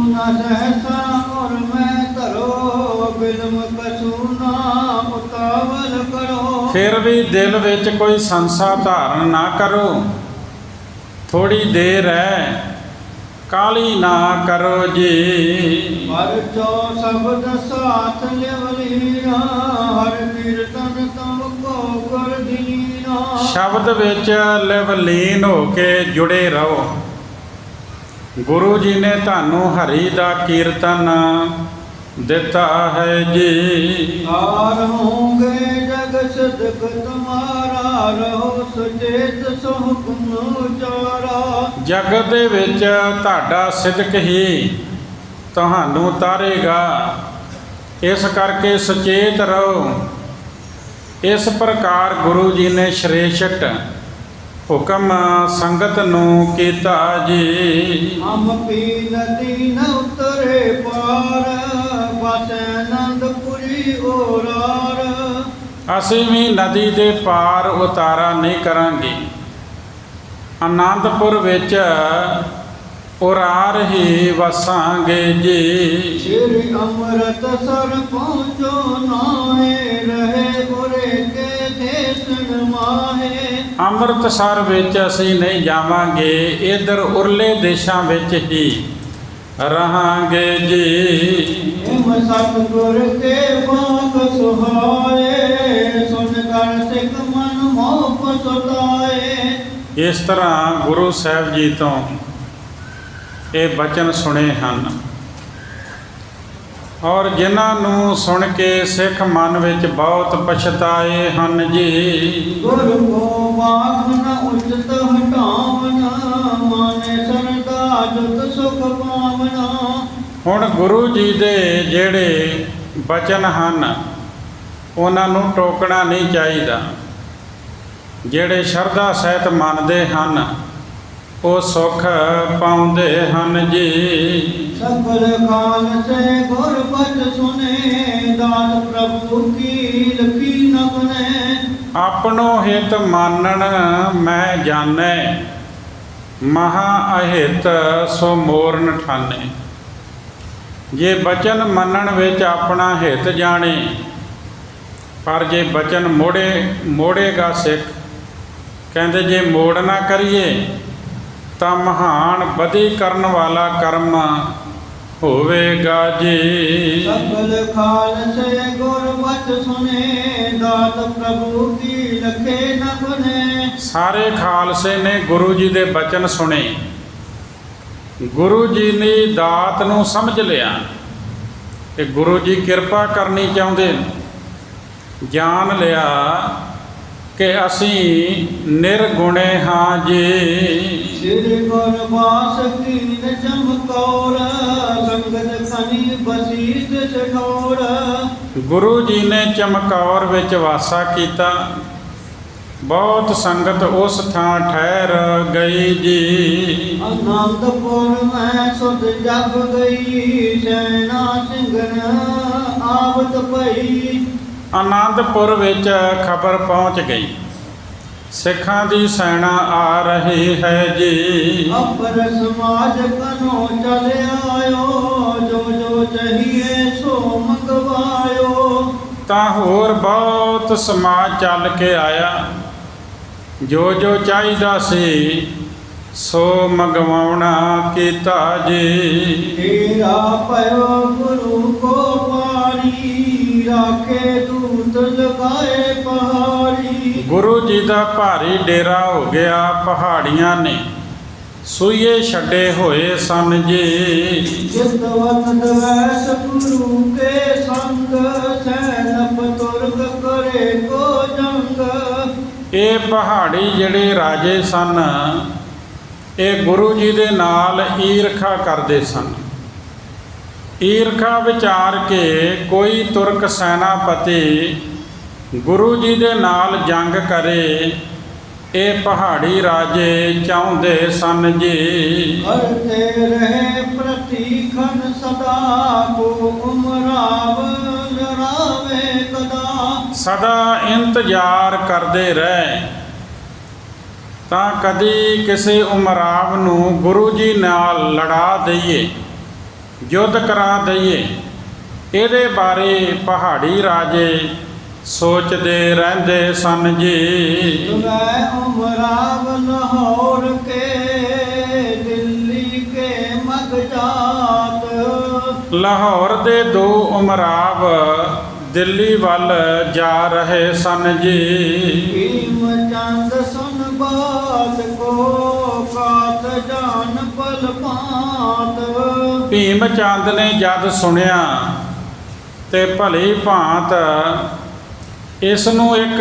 न सहसा और मैं धरो बिलम कछु ना उतावल करो। ਫਿਰ ਵੀ ਦਿਲ ਵਿੱਚ ਕੋਈ ਸੰਸਾ ਧਾਰਨ ਨਾ ਕਰੋ, ਥੋੜੀ ਦੇਰ ਹੈ, ਕਾਲੀ ਨਾ ਕਰੋ ਜੀ। हर चो शब्द साथ लेवलीना हर कीर्तन तुमको कर दीना। ਸ਼ਬਦ ਵਿੱਚ ਲਵਲੀਨ ਹੋ ਕੇ ਜੁੜੇ ਰਹੋ। ਗੁਰੂ ਜੀ ਨੇ ਤੁਹਾਨੂੰ ਹਰੀ ਦਾ ਕੀਰਤਨ ਦਿੱਤਾ ਹੈ ਜੀ। हार होंगे जग सदक तुम्हारा रहो सुचेत सो हुक्म उचारा। ਜਗਤ ਦੇ ਵਿੱਚ ਤੁਹਾਡਾ ਸਿਦਕ ਹੀ ਤੁਹਾਨੂੰ ਤਾਰੇਗਾ, ਇਸ ਕਰਕੇ ਸੁਚੇਤ ਰਹੋ। ਇਸ ਪ੍ਰਕਾਰ ਗੁਰੂ ਜੀ ਨੇ ਸ਼੍ਰੇਸ਼ਟ ਹੁਕਮ ਸੰਗਤ ਨੂੰ ਕੀਤਾ ਜੀ। हम पी नदी न उतरे पार बसे आनंदपुरी ओरार। ਅਸੀਂ ਵੀ ਨਦੀ ਦੇ ਪਾਰ ਉਤਾਰਾ ਨਹੀਂ ਕਰਾਂਗੇ, ਆਨੰਦਪੁਰ ਵਿੱਚ ਉਰਾਰ ਹੀ ਵਸਾਂਗੇ ਜੀ। श्री अमृतसर पहुँचो नाहे रहे बुरे के देशन माहे। ਅੰਮ੍ਰਿਤਸਰ ਵਿੱਚ ਅਸੀਂ ਨਹੀਂ ਜਾਵਾਂਗੇ, ਇੱਧਰ ਉਰਲੇ ਦੇਸ਼ਾਂ ਵਿੱਚ ਹੀ ਰਹਾਂਗੇ ਜੀ। हिम सतगुर के बाग सुहाए सुन कर सिख मन मोह पछताए। ਇਸ ਤਰ੍ਹਾਂ ਗੁਰੂ ਸਾਹਿਬ ਜੀ ਤੋਂ ਇਹ ਬਚਨ ਸੁਣੇ ਹਨ, ਔਰ ਜਿਨ੍ਹਾਂ ਨੂੰ ਸੁਣ ਕੇ ਸਿੱਖ ਮਨ ਵਿੱਚ ਬਹੁਤ ਪਛਤਾਏ ਹਨ ਜੀ। गुर को बाग न उचित हटावन माने सरदा जुत सुख पावना। ਹੁਣ ਗੁਰੂ ਜੀ ਦੇ ਜਿਹੜੇ ਬਚਨ ਹਨ ਉਹਨਾਂ ਨੂੰ ਟੋਕਣਾ ਨਹੀਂ ਚਾਹੀਦਾ। ਜਿਹੜੇ ਸ਼ਰਧਾ ਸਹਿਤ ਮੰਨਦੇ ਹਨ ਉਹ ਸੁੱਖ ਪਾਉਂਦੇ ਹਨ ਜੀ। सकल काल से गुर बच सुने दात प्रभु की लकी न बने। ਆਪਣੋ ਹਿਤ ਮਾਨਣ ਮੈਂ ਜਾਣੈ, ਮਹਾ ਅਹਿਤ ਸੋ ਮੋਰਨ ਠਾਨੇ। ਜੇ ਬਚਨ ਮੰਨਣ ਵਿੱਚ ਆਪਣਾ ਹਿਤ ਜਾਣੇ, ਪਰ ਜੇ ਬਚਨ ਮੋੜੇਗਾ ਸਿੱਖ, ਕਹਿੰਦੇ ਜੇ ਮੋੜ ਨਾ ਕਰੀਏ ਤਾਂ ਮਹਾਨ ਬਦੀ ਕਰਨ ਵਾਲਾ ਕਰਮ ਹੋਵੇਗਾ ਜੀ। सकल काल से गुर बच सुने दात प्रभु की लखे न बने। ਸਾਰੇ ਖਾਲਸੇ ਨੇ ਗੁਰੂ ਜੀ ਦੇ ਬਚਨ ਸੁਣੇ, ਗੁਰੂ ਜੀ ਨੇ ਦਾਤ ਨੂੰ ਸਮਝ ਲਿਆ ਕਿ ਗੁਰੂ ਜੀ ਕਿਰਪਾ ਕਰਨੀ ਚਾਹੁੰਦੇ ਨੇ, ਜਾਣ ਲਿਆ ਕਿ ਅਸੀਂ ਨਿਰਗੁਣੇ ਹਾਂ ਜੀ। श्री गुर बास कीन चमकौर संगत खनी बसीत सठौर। ਗੁਰੂ ਜੀ ਨੇ ਚਮਕੌਰ ਵਿੱਚ ਵਾਸਾ ਕੀਤਾ, ਬਹੁਤ ਸੰਗਤ ਉਸ ਥਾਂ ਠਹਿਰ ਗਈ ਜੀ। आनंदपुर में सुध जब गई सैना सिंगन आवत पई। ਆਨੰਦਪੁਰ ਵਿੱਚ ਖਬਰ ਪਹੁੰਚ ਗਈ, ਸਿੱਖਾਂ ਦੀ ਸੈਨਾ ਆ ਰਹੀ ਹੈ ਜੀ। अपर समाज कनो चल आयो जो जो चाहिए सो मंगवायो। ਤਾਂ ਹੋਰ ਬਹੁਤ ਸਮਾਜ ਚੱਲ ਕੇ ਆਇਆ, ਜੋ ਜੋ ਚਾਹੀਦਾ ਸੀ ਸੋ ਮੰਗਵਾਉਣਾ ਕੀਤਾ ਜੀ। तेरा पयो गुरु को पारी राखे दूत लगाए पहाड़ी। ਗੁਰੂ ਜੀ ਦਾ ਭਾਰੀ ਡੇਰਾ ਹੋ ਗਿਆ, ਪਹਾੜੀਆਂ ਨੇ ਸੂਏ ਛੱਡੇ ਹੋਏ ਸਨ ਜੀ। जित वक्त वैस गुरु के संग सैनप तुर्क करे को जंग। ਇਹ ਪਹਾੜੀ ਜਿਹੜੇ ਰਾਜੇ ਸਨ ਇਹ ਗੁਰੂ ਜੀ ਦੇ ਨਾਲ ਈਰਖਾ ਕਰਦੇ ਸਨ। ਈਰਖਾ ਵਿਚਾਰ ਕੇ ਕੋਈ ਤੁਰਕ ਸੈਨਾਪਤੀ ਗੁਰੂ ਜੀ ਦੇ ਨਾਲ ਜੰਗ ਕਰੇ, ਇਹ ਪਹਾੜੀ ਰਾਜੇ ਚਾਹੁੰਦੇ ਸਨ ਜੀ। ਕਰਤੇ ਰਹੇ ਪ੍ਰਤੀਖਨ ਸਦਾ ਕੋ ਉਮਰਾਵ ਲੜਾਵੇ ਕਦਾ। ਸਦਾ ਇੰਤਜ਼ਾਰ ਕਰਦੇ ਰਹੇ ਤਾਂ ਕਦੀ ਕਿਸੇ ਉਮਰਾਵ ਨੂੰ ਗੁਰੂ ਜੀ ਨਾਲ ਲੜਾ ਦਈਏ, ਯੁੱਧ ਕਰਾ ਦਈਏ। ਇਹਦੇ ਬਾਰੇ ਪਹਾੜੀ ਰਾਜੇ ਸੋਚਦੇ ਰਹਿੰਦੇ ਸਨ ਜੀ। ਮੈਂ ਉਮਰਾਵ ਲਾਹੌਰ ਕੇ ਦਿੱਲੀ ਕੇ ਮਗਜਾਤ। ਲਾਹੌਰ ਦੇ ਦੋ ਉਮਰਾਵ ਦਿੱਲੀ ਵੱਲ ਜਾ ਰਹੇ ਸਨ ਜੀ। ਭੀਮ ਚੰਦ ਸੁਨ ਬਾਤ ਕੋ ਕਾਤ ਜਾਨ ਪਲ ਪਾਤ। ਭੀਮ ਚੰਦ ਨੇ ਜਦ ਸੁਣਿਆ ਤੇ ਭਲੀ ਭਾਂਤ ਇਸ ਨੂੰ ਇੱਕ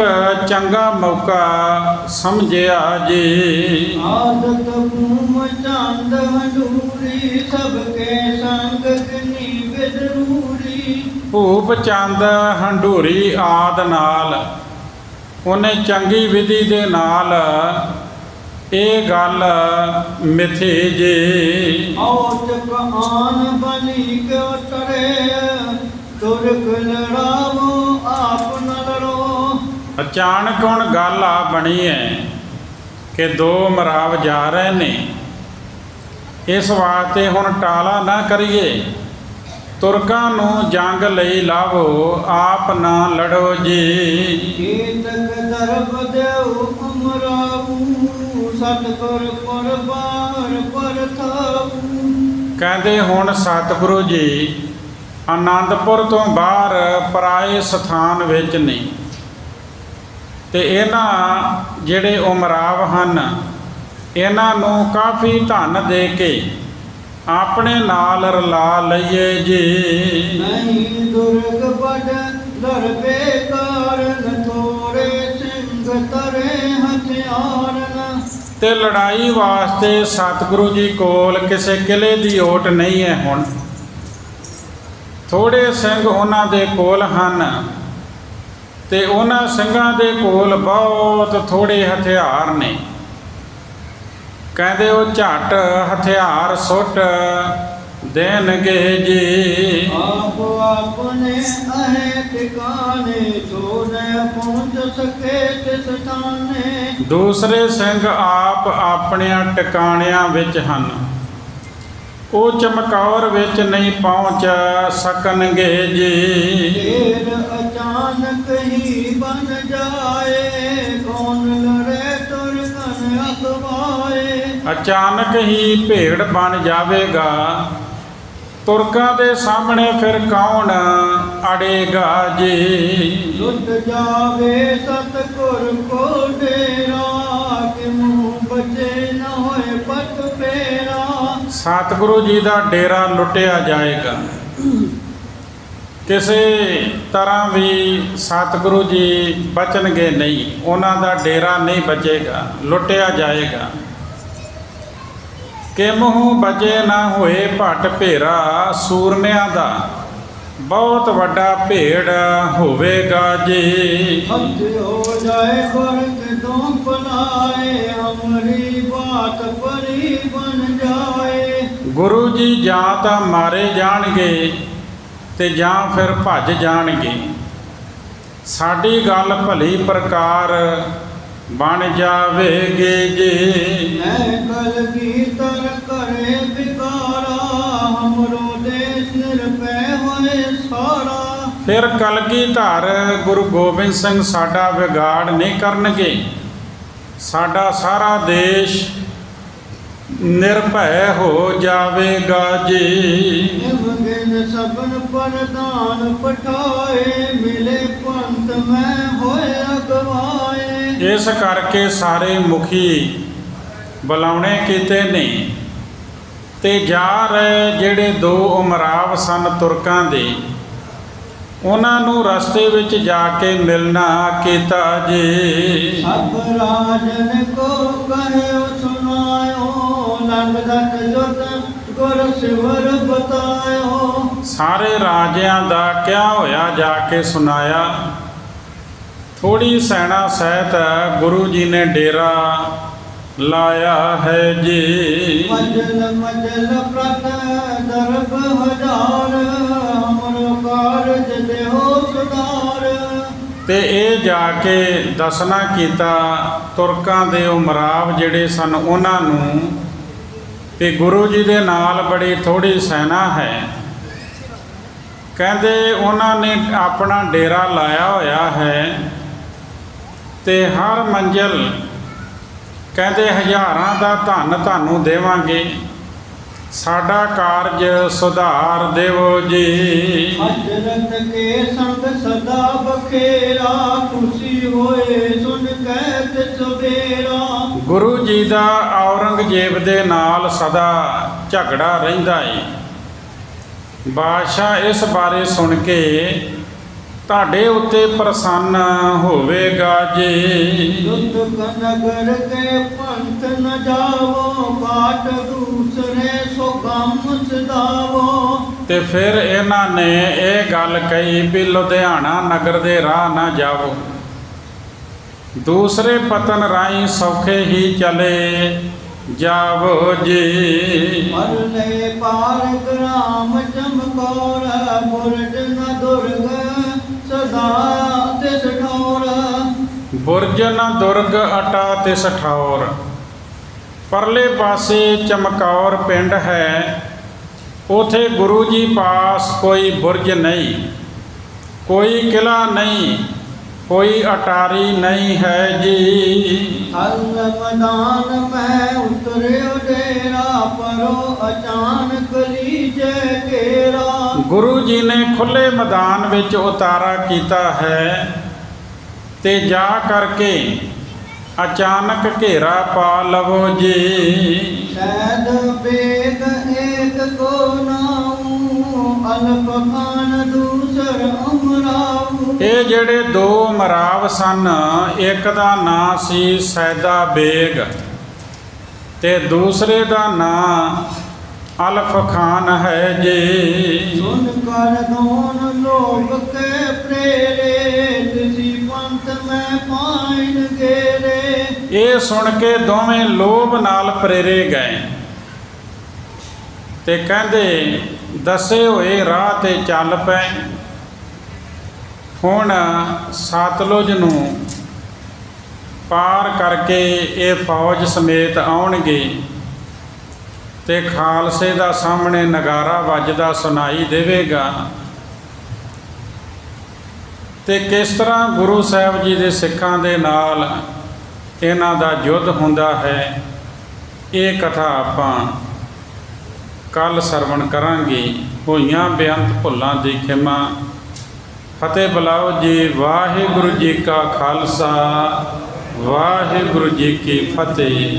ਚੰਗਾ ਮੌਕਾ ਸਮਝਿਆ ਜੀ। ਆਦਤ ਭੂਮ ਚੰਦ ਹੰਡੂਰੀ ਸਭ ਕੇ ਸੰਗ ਗਨੀ ਵਿਦਰੂਰੀ। ਭੂਪ ਚੰਦ ਹੰਡੂਰੀ ਆਦ ਨਾਲ ਉਹਨੇ ਚੰਗੀ ਵਿਧੀ ਦੇ ਨਾਲ ਇਹ ਗੱਲ ਮਿਥੀ ਜੀ। ਔਚਕ ਆਨ ਬਲੀ ਕੇ ਤਰੇ ਤੁਰਕ ਲੜਾਵੋ ਆਪ ਨ ਲੜੋ। ਅਚਾਨਕ ਹੁਣ ਗੱਲ ਆ ਬਣੀ ਹੈ ਕਿ ਦੋ ਮਰਾਵ ਜਾ ਰਹੇ ਨੇ, ਇਸ ਵਾਸਤੇ ਹੁਣ ਟਾਲਾ ਨਾ ਕਰੀਏ, ਤੁਰਕਾਂ ਨੂੰ ਜੰਗ ਲਈ ਲਾਵੋ, ਆਪ ਨਾ ਲੜੋ ਜੀ। ਕੀਤਕ ਦਰਬ ਦੇਉ ਅਮਰਾਵੂ ਸਤਿਗੁਰ ਪਰਬਾਰ ਪਰਥਾਊ। ਕਹਿੰਦੇ ਹੁਣ ਸਤਿਗੁਰੂ ਜੀ ਆਨੰਦਪੁਰ ਤੋਂ ਬਾਹਰ ਪਰਾਏ ਸਥਾਨ ਵਿੱਚ ਨੇ, ਤੇ ਇਹਨਾਂ ਜਿਹੜੇ ਉਮਰਾਵ ਹਨ ਇਹਨਾਂ ਨੂੰ ਕਾਫੀ ਧਨ ਦੇ ਕੇ ਆਪਣੇ ਨਾਲ ਰਲਾ ਲਈਏ ਜੀ। ਨਹੀਂ ਦੁਰਗ ਬੜ ਲਰਬੇ ਕਾਰਨ ਥੋੜੇ ਸਿੰਘ ਤਰੇ ਹਥਿਆਰਨ। ਤੇ ਲੜਾਈ ਵਾਸਤੇ ਸਤਿਗੁਰੂ ਜੀ ਕੋਲ ਕਿਸੇ ਕਿਲੇ ਦੀ ਓਟ ਨਹੀਂ ਹੈ। ਹੁਣ ਥੋੜੇ ਸਿੰਘ ਉਹਨਾਂ ਦੇ ਕੋਲ ਹਨ ਤੇ ਉਹਨਾਂ ਸਿੰਘਾਂ ਦੇ ਕੋਲ ਬਹੁਤ ਥੋੜੇ ਹਥਿਆਰ ਨੇ। ਕਹਿੰਦੇ ਉਹ ਝੱਟ ਹਥਿਆਰ ਸੁੱਟ ਦੇਣਗੇ ਜੀ। ਆਪ ਆਪਣੇ ਅਹੇ ਟਿਕਾਣੇ ਜੋ ਨ ਪਹੁੰਚ ਸਕੇ ਤਿਸ ਥਾਨੇ। ਦੂਸਰੇ ਸਿੰਘ ਆਪ ਆਪਣਿਆਂ ਟਿਕਾਣਿਆਂ ਵਿੱਚ ਹਨ, ਉਹ ਚਮਕੌਰ ਵਿੱਚ ਨਹੀਂ ਪਹੁੰਚ ਸਕਣਗੇ ਜੀ। ਫੇਰ ਅਚਾਨਕ ਹੀ ਬਨ ਜਾਏ ਕੌਣ ਲੜੇ ਤੁਰਕਨ ਅਖਵਾਏ। ਅਚਾਨਕ ਹੀ ਭੇੜ ਬਣ ਜਾਵੇਗਾ, ਤੁਰਕਾਂ ਦੇ ਸਾਹਮਣੇ ਫਿਰ ਕੌਣ ਅੜੇਗਾ ਜੀ। ਲੁੱਟ ਜਾਵੇ ਸਤਿਗੁਰ ਕੋ ਡੇਰਾ ਕਿ ਮੂੰਹ ਬਚੇ ਨ ਹੋਏ ਪਤ ਪੇਰਾ। ਸਤਿਗੁਰੂ ਜੀ ਦਾ ਡੇਰਾ ਲੁੱਟਿਆ ਜਾਏਗਾ, ਕਿਸੇ ਤਰ੍ਹਾਂ ਵੀ ਸਤਿਗੁਰੂ ਜੀ ਬਚਣਗੇ ਨਹੀਂ, ਉਹਨਾਂ ਦਾ ਡੇਰਾ ਨਹੀਂ ਬਚੇਗਾ, ਲੁੱਟਿਆ ਜਾਏਗਾ। ਕਿ ਮੂੰਹ ਬਚੇ ਨਾ ਹੋਏ ਭੱਟ ਭੇਰਾ, ਸੂਰਮਿਆਂ ਦਾ ਬਹੁਤ ਵੱਡਾ ਭੇੜ ਹੋਵੇਗਾ ਜੀ। ਹੱਥ ਹੋ ਜਾਏ ਵਰਗ ਤੋਂ ਪਲਾਏ ਹਮਰੀ ਬਾਤ ਪਰੀ ਬਨ ਜਾਏ। ਗੁਰੂ ਜੀ ਜਾਂ ਤਾਂ ਮਾਰੇ ਜਾਣਗੇ ਤੇ ਜਾਂ ਫਿਰ ਭੱਜ ਜਾਣਗੇ। ਸਾਡੀ ਗੱਲ ਭਲੀ ਪ੍ਰਕਾਰ ਬਣ ਜਾਵੇਗੀ ਜੀ। ਮੈਂ ਕਲਗੀਧਰ ਕਰੇ ਬਿਕਾਰਾ ਹਮਰੋ ਦੇਸ ਨਿਰਭੈ ਹੋਏ ਸਾਰਾ। ਫਿਰ ਕਲਗੀਧਰ ਗੁਰੂ ਗੋਬਿੰਦ ਸਿੰਘ ਸਾਡਾ ਵਿਗਾੜ ਨਹੀਂ ਕਰਨਗੇ, ਸਾਡਾ ਸਾਰਾ ਦੇਸ਼ ਨਿਰਭੈ ਹੋ ਜਾਵੇਗਾ ਜੀ। ਨਿਮਗਨ ਸਭਨ ਪ੍ਰਦਾਨ ਪਠਾਏ ਮਿਲੇ ਪੰਥ ਮੈਂ ਹੋਏ ਅਗਵਾਏ। ਇਸ ਕਰਕੇ ਸਾਰੇ ਮੁਖੀ ਬੁਲਾਉਣੇ ਕੀਤੇ ਨੇ ਤੇ ਜਾ ਰਹੇ ਜਿਹੜੇ ਦੋ ਉਮਰਾਵ ਸਨ ਤੁਰਕਾਂ ਦੇ, ਉਹਨਾਂ ਨੂੰ ਰਸਤੇ ਵਿੱਚ ਜਾ ਕੇ ਮਿਲਣਾ ਕੀਤਾ ਜੀ। ਸਭ ਰਾਜਨ ਕੋ ਕਹਿਓ ਸੁਨਾਇਓ ਸਿਵਰ ਬਤਾਇਓ। ਸਾਰੇ ਰਾਜਿਆਂ ਦਾ ਕਿਆ ਹੋਇਆ ਜਾ ਕੇ ਸੁਣਾਇਆ। ਥੋੜੀ ਸੈਨਾ ਸਹਿਤ ਗੁਰੂ ਜੀ ਨੇ ਡੇਰਾ ਲਾਇਆ ਹੈ ਜੀ। ਮਜਲ ਮਜਲ ਪ੍ਰਤ ਦਰਬ ਹਜ਼ਾਰ, ਹਮਰੋ ਕਾਰਜ ਦੇਹੋ ਸੁਧਾਰ। ਤੇ ਇਹ ਜਾ ਕੇ ਦੱਸਣਾ ਕੀਤਾ ਤੁਰਕਾਂ ਦੇ ਉਮਰਾਵ ਜਿਹੜੇ ਸਨ ਉਹਨਾਂ ਨੂੰ ਕਿ ਗੁਰੂ ਜੀ ਦੇ ਨਾਲ ਬੜੀ ਥੋੜੀ ਸੈਨਾ ਹੈ। ਕਹਿੰਦੇ ਉਹਨਾਂ ਨੇ ਆਪਣਾ ਡੇਰਾ ਲਾਇਆ ਹੋਇਆ ਹੈ ਤੇ ਹਰ ਮੰਜ਼ਿਲ ਕਹਿੰਦੇ ਹਜ਼ਾਰਾਂ ਦਾ ਧਨ ਤੁਹਾਨੂੰ ਦੇਵਾਂਗੇ, ਸਾਡਾ ਕਾਰਜ ਸੁਧਾਰ ਦੇਵੋ ਜੀ। ਹਜ਼ਰਤ ਕੇ ਸੰਗ ਸਦਾ ਬਖੇਰਾ, ਖੁਸ਼ੀ ਹੋਏ ਸੁਨ ਕਹਿਤ ਸਵੇਰਾ। ਗੁਰੂ ਜੀ ਦਾ ਔਰੰਗਜ਼ੇਬ ਦੇ ਨਾਲ ਸਦਾ ਝਗੜਾ ਰਹਿੰਦਾ ਏ। ਬਾਦਸ਼ਾਹ ਇਸ ਬਾਰੇ ਸੁਣ ਕੇ ਤੁਹਾਡੇ ਉੱਤੇ ਪ੍ਰਸੰਨ ਹੋਵੇਗਾ ਜੀ। ਯੁੱਧ ਕਨਗਰ ਕੇ ਪੰਥ ਨ ਜਾਵੋ, ਕਾਟ ਦੂਸਰੇ ਸੋ ਗਮ ਸਦਾਵੋ। ਤੇ ਫਿਰ ਇਹਨਾਂ ਨੇ ਇਹ ਗੱਲ ਕਹੀ ਵੀ ਲੁਧਿਆਣਾ ਨਗਰ ਦੇ ਰਾਹ ਨਾ ਜਾਵੋ, ਦੂਸਰੇ ਪਤਨ ਰਾਹੀਂ ਸੌਖੇ ਹੀ ਚਲੇ ਜਾਵੋ ਜੀ। ਮਰਲੇ ਪਾਰ ਗ੍ਰਾਮ ਚਮਕੌਰ, ਬੁਰਜ ਨ ਦੁਰਗ ਸਦਾ ਤਿਸ ਠੌਰ। ਬੁਰਜ ਨ ਦੁਰਗ ਅਟਾ ਤਿਸ ਠੌਰ। ਪਰਲੇ ਪਾਸੇ ਚਮਕੌਰ ਪਿੰਡ ਹੈ, ਉਥੇ ਗੁਰੂ ਜੀ ਪਾਸ ਕੋਈ ਬੁਰਜ ਨਹੀਂ, ਕੋਈ ਕਿਲਾ ਨਹੀਂ, ਕੋਈ ਅਟਾਰੀ ਨਹੀਂ ਹੈ ਜੀ। ਹਰ ਮੈਦਾਨ ਮੈਂ ਉਤਰਿਓ ਡੇਰਾ, ਪਰੋ ਅਚਾਨਕ ਲੀਜੇ ਘੇਰਾ। ਗੁਰੂ ਜੀ ਨੇ ਖੁੱਲੇ ਮੈਦਾਨ ਵਿੱਚ ਉਤਾਰਾ ਕੀਤਾ ਹੈ ਤੇ ਜਾ ਕਰਕੇ ਅਚਾਨਕ ਘੇਰਾ ਪਾ ਲਵੋ ਜੀ। ਸ਼ੈਦ ਬੇਗ ਏਕ ਕੋ ਨਾਉ, ਅਲਪ ਖਾਨ ਦੂਸਰ ਅਮਰਾਉ। ਇਹ ਜਿਹੜੇ ਦੋ ਮਰਾਵ ਸਨ, ਇੱਕ ਦਾ ਨਾਂ ਸੀ ਸੈਦਾ ਬੇਗ ਤੇ ਦੂਸਰੇ ਦਾ ਨਾਂ ਅਲਫ ਖਾਨ ਹੈ ਜੀ। ਸੁਨ ਕਰ ਦੋਨ ਲੋਕ ਕੇ ਪ੍ਰੇਰੇ, ਤਿਸੀ ਪੰਥ ਮੈਂ ਪਾਇਨ ਗੇਰੇ। ਇਹ ਸੁਣ ਕੇ ਦੋਵੇਂ ਲੋਭ ਨਾਲ ਪ੍ਰੇਰੇ ਗਏ ਤੇ ਕਹਿੰਦੇ ਦੱਸੇ ਹੋਏ ਰਾਹ ਤੇ ਚੱਲ ਪਏ। ਹੁਣ ਸਤਲੁਜ ਨੂੰ ਪਾਰ ਕਰਕੇ ਇਹ ਫੌਜ ਸਮੇਤ ਆਉਣਗੇ ਤੇ ਖਾਲਸੇ ਦਾ ਸਾਹਮਣੇ ਨਗਾਰਾ ਵੱਜਦਾ ਸੁਣਾਈ ਦੇਵੇਗਾ ਤੇ ਕਿਸ ਤਰ੍ਹਾਂ ਗੁਰੂ ਸਾਹਿਬ ਜੀ ਦੇ ਸਿੱਖਾਂ ਦੇ ਨਾਲ ਇਹਨਾਂ ਦਾ ਯੁੱਧ ਹੁੰਦਾ ਹੈ। ਇਹ ਕਥਾ ਆਪਾਂ ਕੱਲ ਸਰਵਣ ਕਰਾਂਗੇ। ਹੋਈਆਂ ਬੇਅੰਤ ਭੁੱਲਾਂ ਦੀ ਖਿਮਾ। ਫਤਿਹ ਬੁਲਾਓ ਜੀ। ਵਾਹਿਗੁਰੂ ਜੀ ਕਾ ਖਾਲਸਾ, ਵਾਹਿਗੁਰੂ ਜੀ ਕੀ ਫਤਿਹ।